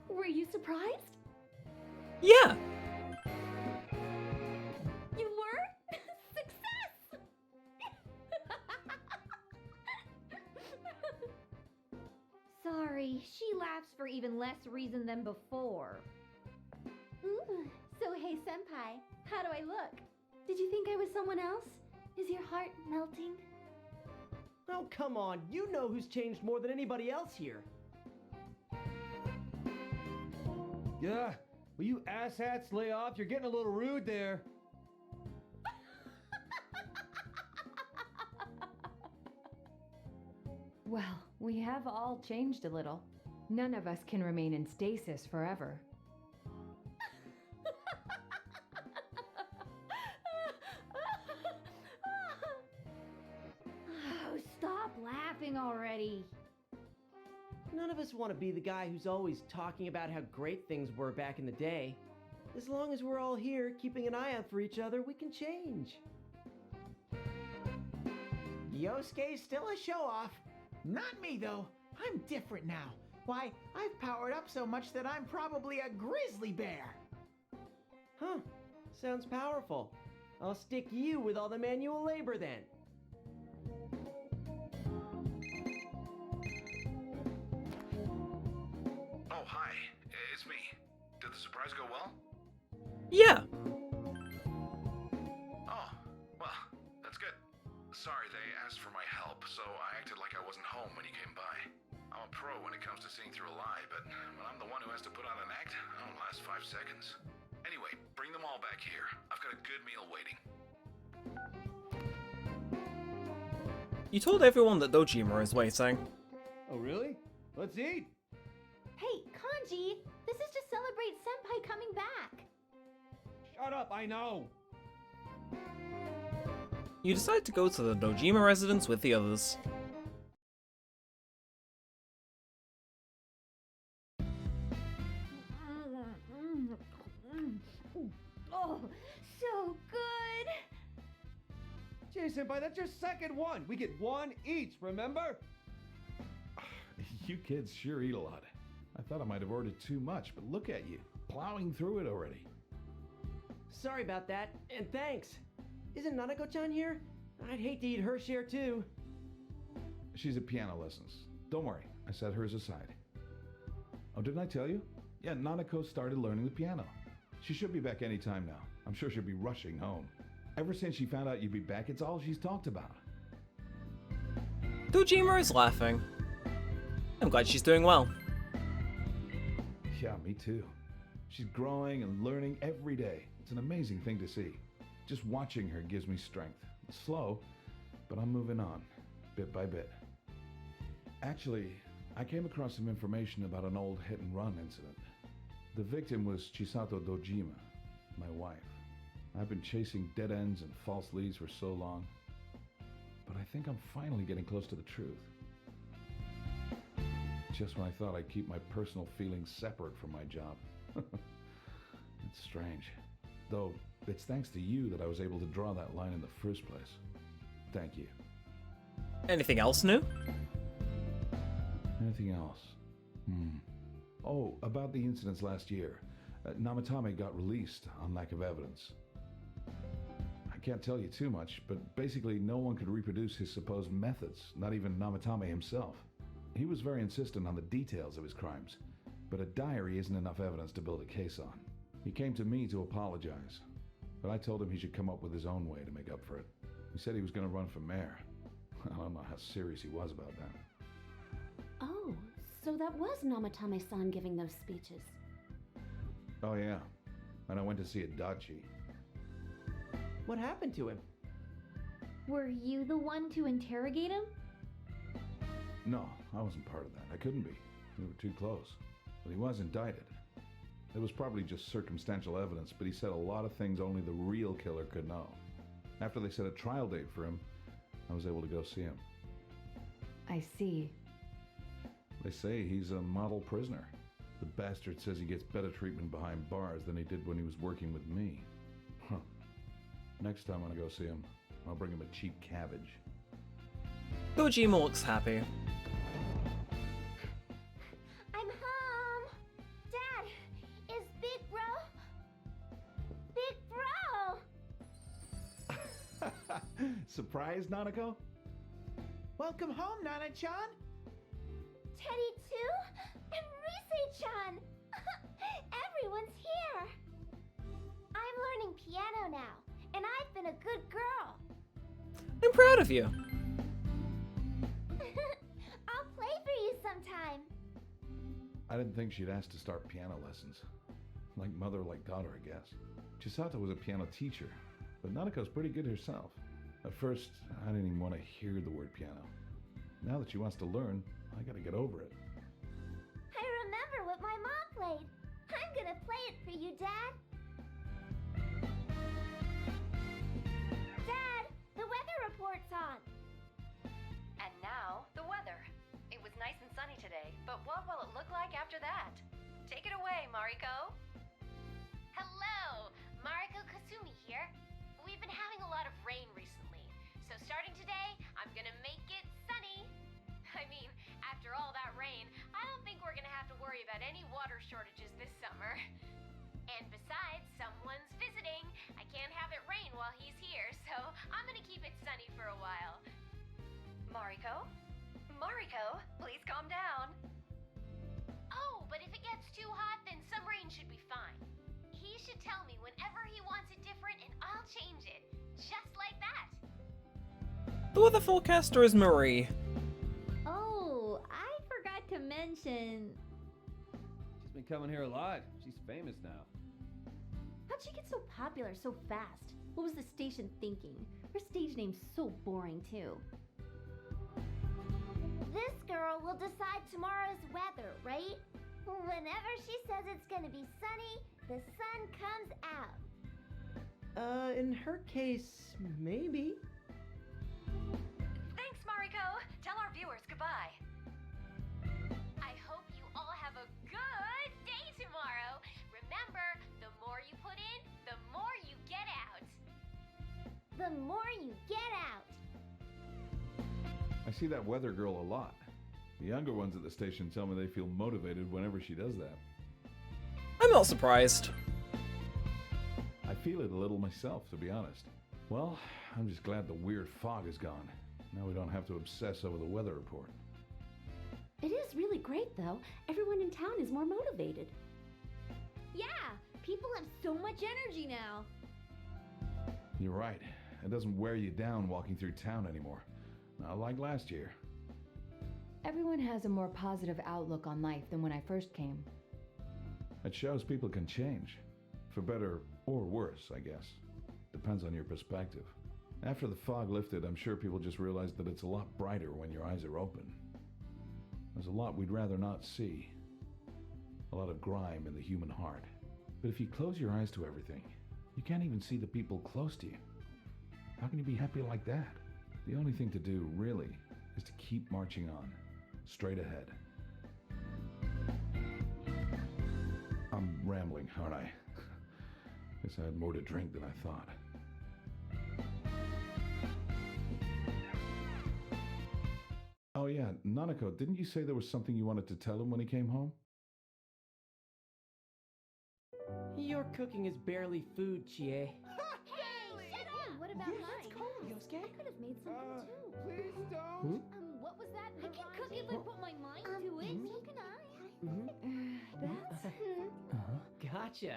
Were you surprised? Yeah! You were? Success! Sorry, she laughs for even less reason than before. Ooh, so hey, Senpai, how do I look? Did you think I was someone else? Is your heart melting? Oh, come on. You know who's changed more than anybody else here. Yeah, will you asshats lay off? You're getting a little rude there. Well, we have all changed a little. None of us can remain in stasis forever. Oh, stop laughing already. None of us want to be the guy who's always talking about how great things were back in the day. As long as we're all here, keeping an eye out for each other, we can change. Yosuke's still a show-off. Not me, though. I'm different now. Why, I've powered up so much that I'm probably a grizzly bear. Huh. Sounds powerful. I'll stick you with all the manual labor then. Oh, hi. It's me. Did the surprise go well? Yeah! Oh, well, that's good. Sorry, they asked for my help, so I acted like I wasn't home when you came by. I'm a pro when it comes to seeing through a lie, but when I'm the one who has to put on an act, I don't last 5 seconds. Anyway, bring them all back here. I've got a good meal waiting. You told everyone that Dojima is waiting. Oh, really? Let's eat! Hey, Kanji, this is to celebrate Senpai coming back. Shut up, I know! You decide to go to the Dojima residence with the others. Oh, so good! Jay Senpai, that's your second one! We get one each, remember? You kids sure eat a lot. I thought I might have ordered too much, but look at you, plowing through it already. Sorry about that, and thanks. Isn't Nanako-chan here? I'd hate to eat her share too. She's at piano lessons. Don't worry, I set hers aside. Oh, didn't I tell you? Yeah, Nanako started learning the piano. She should be back any time now. I'm sure she'll be rushing home. Ever since she found out you'd be back, it's all she's talked about. Dojima is laughing. I'm glad she's doing well. Yeah, me too. She's growing and learning every day. It's an amazing thing to see. Just watching her gives me strength. It's slow, but I'm moving on, bit by bit. Actually, I came across some information about an old hit-and-run incident. The victim was Chisato Dojima, my wife. I've been chasing dead ends and false leads for so long, but I think I'm finally getting close to the truth. Just when I thought I'd keep my personal feelings separate from my job. It's strange. Though, it's thanks to you that I was able to draw that line in the first place. Thank you. Anything else new? Anything else? Oh, about the incidents last year. Namatame got released on lack of evidence. I can't tell you too much, but basically no one could reproduce his supposed methods, not even Namatame himself. He was very insistent on the details of his crimes, but a diary isn't enough evidence to build a case on. He came to me to apologize, but I told him he should come up with his own way to make up for it. He said he was going to run for mayor. I don't know how serious he was about that. Oh, so that was Namatame-san giving those speeches. Oh yeah, and I went to see a Dachi. What happened to him? Were you the one to interrogate him? No, I wasn't part of that. I couldn't be. We were too close. But he was indicted. It was probably just circumstantial evidence, but he said a lot of things only the real killer could know. After they set a trial date for him, I was able to go see him. I see. They say he's a model prisoner. The bastard says he gets better treatment behind bars than he did when he was working with me. Huh. Next time when I go see him, I'll bring him a cheap cabbage. Kojima looks happy. I'm home! Dad, is Big Bro? Big Bro! Surprise, Nanako? Welcome home, Nana-chan. Teddy too? And Rise-chan! Everyone's here! I'm learning piano now, and I've been a good girl. I'm proud of you. I'll play for you sometime. I didn't think she'd ask to start piano lessons. Like mother, like daughter, I guess. Chisato was a piano teacher, but Nanako's pretty good herself. At first, I didn't even want to hear the word piano. Now that she wants to learn, I gotta get over it. I remember what my mom played. I'm gonna play it for you, Dad. Dad, the weather report's on. And now, the weather. It was nice and sunny today, but what will it look like after that? Take it away, Mariko. Hello, Mariko Kasumi here. We've been having a lot of rain recently, so starting today, I'm gonna make it sunny. I mean, after all that rain, I don't think we're gonna have to worry about any water shortages this summer. And besides, someone's visiting. I can't have it rain while he's here, so I'm gonna keep it sunny for a while. Mariko? Mariko, please calm down. Oh, but if it gets too hot, then some rain should be fine. He should tell me whenever he wants it different, and I'll change it. Just like that. The weather forecaster is Marie. Oh, I forgot to mention. She's been coming here a lot. She's famous now. How'd she get so popular so fast? What was the station thinking? Her stage name's so boring, too. This girl will decide tomorrow's weather, right? Whenever she says it's gonna be sunny, the sun comes out. In her case, maybe. Thanks, Mariko. Tell our viewers goodbye. I hope you all have a good day tomorrow. Remember, the more you put in, the more you get out. The more you get out. I see that weather girl a lot. The younger ones at the station tell me they feel motivated whenever she does that. I'm not surprised. I feel it a little myself, to be honest. Well, I'm just glad the weird fog is gone. Now we don't have to obsess over the weather report. It is really great, though. Everyone in town is more motivated. Yeah, people have so much energy now. You're right. It doesn't wear you down walking through town anymore. Not like last year. Everyone has a more positive outlook on life than when I first came. It shows people can change. For better or worse, I guess. Depends on your perspective. After the fog lifted, I'm sure people just realized that it's a lot brighter when your eyes are open. There's a lot we'd rather not see. A lot of grime in the human heart. But if you close your eyes to everything, you can't even see the people close to you. How can you be happy like that? The only thing to do, really, is to keep marching on. Straight ahead. I'm rambling, aren't I? Guess I had more to drink than I thought. Oh yeah, Nanako, didn't you say there was something you wanted to tell him when he came home? Your cooking is barely food, Chie. What about mine? Yosuke? I could have made something too. Please don't. What was that? I can cook if I put my mind to it. So can I. That's. Gotcha.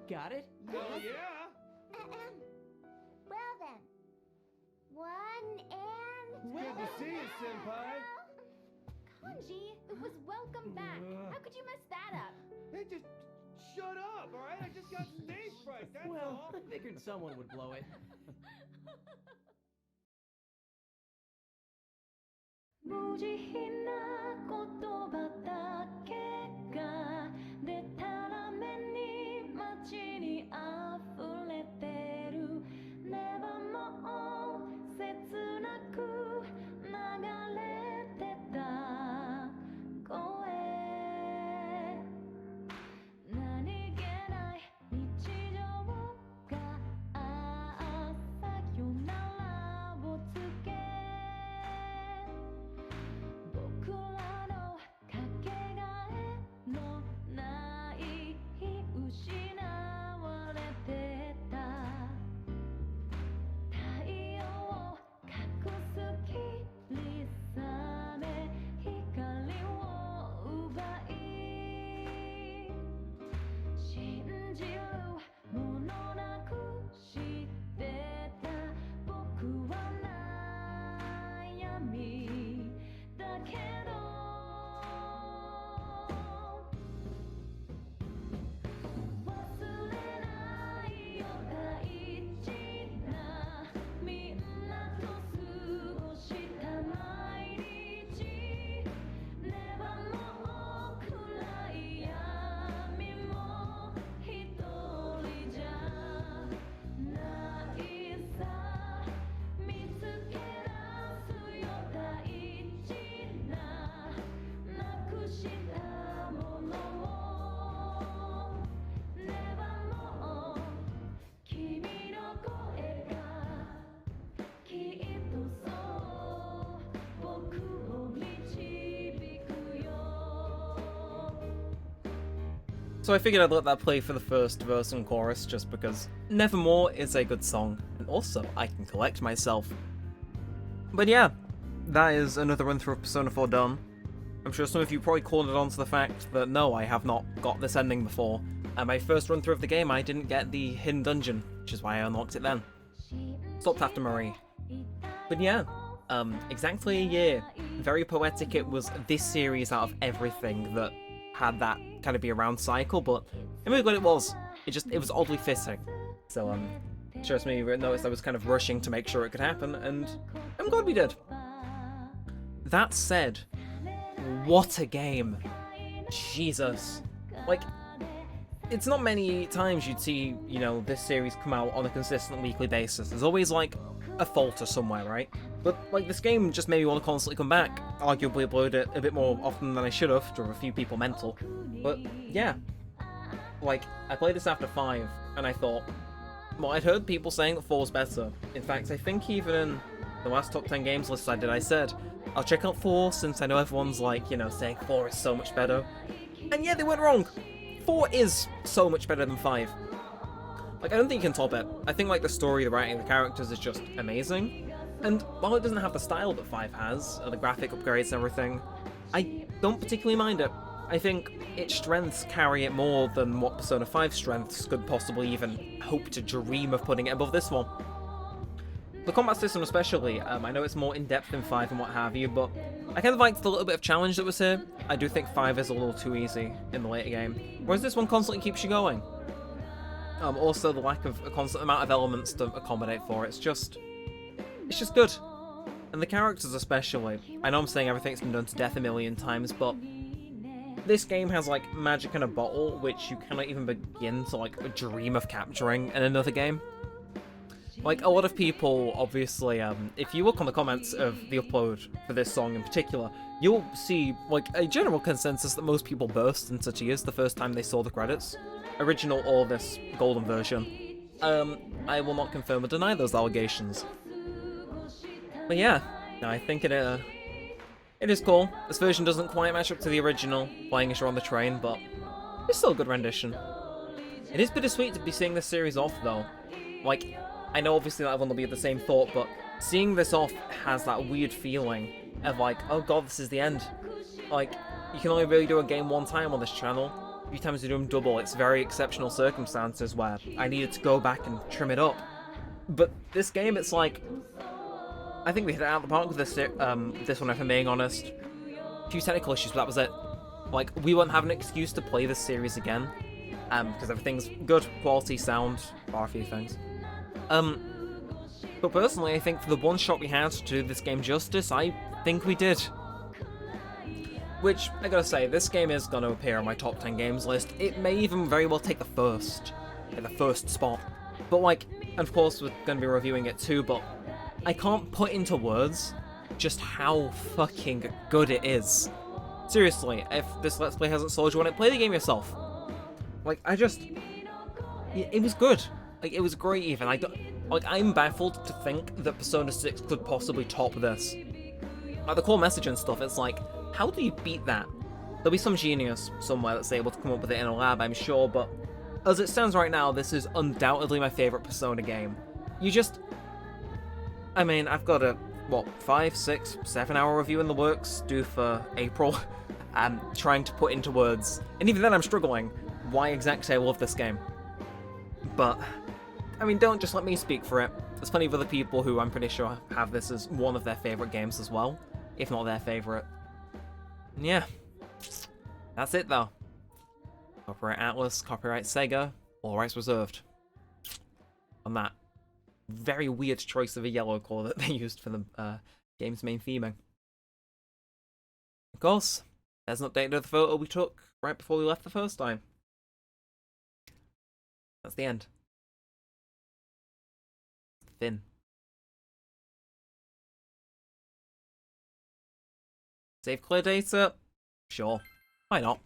Got it? Oh yeah. Well then. One and... Good to see you, Senpai. Kanji, it was welcome back. How could you mess that up? Hey, just shut up, all right? I just got stage fright, that's Well, all. I figured someone would blow it. 無慈悲な言葉だけがでたらめに街に溢れてるネバも切なく流れてた So I figured I'd let that play for the first verse and chorus, just because Nevermore is a good song, and also I can collect myself. But yeah, that is another run through of Persona 4 done. I'm sure some of you probably called it on to the fact that no, I have not got this ending before. And my first run through of the game, I didn't get the hidden dungeon, which is why I unlocked it then. Stopped after Marie. But yeah, exactly a year. Very poetic it was this series out of everything that had that kind of be around cycle, but I'm really glad it was. It was oddly fitting. So, just me noticed I was kind of rushing to make sure it could happen, and I'm glad we did. That said, what a game. Jesus. Like, it's not many times you'd see, you know, this series come out on a consistent weekly basis. There's always, like, a falter somewhere, right? But, like, this game just made me want to constantly come back. Arguably upload it a bit more often than I should have, drove a few people mental. But, yeah. Like, I played this after 5, and I thought, well, I'd heard people saying that 4's better. In fact, I think even in the last top 10 games list I did, I said, I'll check out 4 since I know everyone's, like, you know, saying 4 is so much better. And yeah, they weren't wrong. 4 is so much better than 5. Like, I don't think you can top it. I think, like, the story, the writing, the characters is just amazing. And while it doesn't have the style that 5 has, or the graphic upgrades and everything, I don't particularly mind it. I think its strengths carry it more than what Persona 5's strengths could possibly even hope to dream of putting it above this one. The combat system especially, I know it's more in-depth than 5 and what have you, but I kind of liked the little bit of challenge that was here. I do think 5 is a little too easy in the later game, whereas this one constantly keeps you going. Also, the lack of a constant amount of elements to accommodate for it's just good. And the characters especially. I know I'm saying everything's been done to death a million times, but this game has, like, magic in a bottle, which you cannot even begin to, like, dream of capturing in another game. Like, a lot of people, obviously, if you look on the comments of the upload for this song in particular, you'll see, like, a general consensus that most people burst into tears the first time they saw the credits. Original or this golden version. I will not confirm or deny those allegations. But yeah, no, I think it is cool. This version doesn't quite match up to the original, playing as you're on the train, but it's still a good rendition. It is bittersweet to be seeing this series off, though. Like, I know obviously not everyone will be of the same thought, but seeing this off has that weird feeling of like, oh god, this is the end. Like, you can only really do a game one time on this channel. A few times you do them double, it's very exceptional circumstances where I needed to go back and trim it up. But this game, it's like, I think we hit it out of the park with this one, if I'm being honest. A few technical issues, but that was it. Like, we won't have an excuse to play this series again, because everything's good, quality, sound, bar a few things. But personally, I think for the one shot we had to do this game justice, I think we did. Which, I gotta say, this game is gonna appear on my top 10 games list. It may even very well take the first spot. But like, and of course we're gonna be reviewing it too, but I can't put into words just how fucking good it is. Seriously, if this Let's Play hasn't sold you on it, play the game yourself. Like, it was good. Like, it was great even. I'm baffled to think that Persona 6 could possibly top this. Like, the core message and stuff, it's like, how do you beat that? There'll be some genius somewhere that's able to come up with it in a lab, I'm sure, but as it stands right now, this is undoubtedly my favourite Persona game. I mean, I've got a, 5, 6, 7 hour review in the works due for April. I'm trying to put into words, and even then I'm struggling, why exactly I love this game. But, I mean, don't just let me speak for it. There's plenty of other people who I'm pretty sure have this as one of their favourite games as well, if not their favourite. Yeah. That's it, though. Copyright ATLUS, copyright SEGA, all rights reserved. On that very weird choice of a yellow colour that they used for the game's main theming. Of course, there's an update of the photo we took right before we left the first time. That's the end. Thin. Save clear data? Sure. Why not?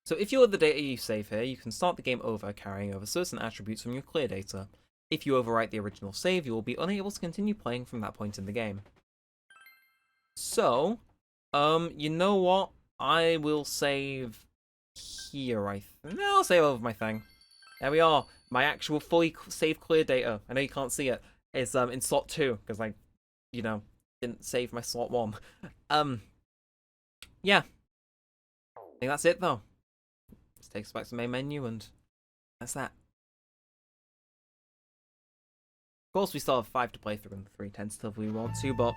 So if you load the data you save here, you can start the game over carrying over certain attributes from your clear data. If you overwrite the original save, you will be unable to continue playing from that point in the game. So, you know what? I will save here, No, I'll save over my thing. There we are. My actual fully saved clear data. I know you can't see it. It's in slot 2, because I, you know, didn't save my slot 1. Yeah. I think that's it, though. This takes us back to the main menu, and that's that. Of course, we still have 5 to play through and 3 tentatively we want to, but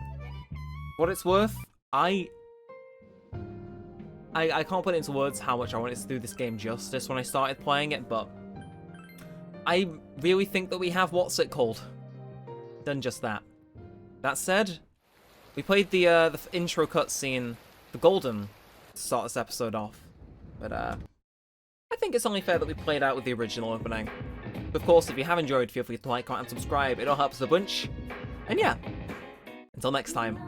what it's worth, I can't put it into words how much I wanted to do this game justice when I started playing it, but I really think that we have what's it called done just that. That said, we played the intro cutscene, the golden, to start this episode off, but I think it's only fair that we played out with the original opening. Of course, if you have enjoyed, feel free to like, comment, and subscribe. It all helps a bunch. And yeah, until next time.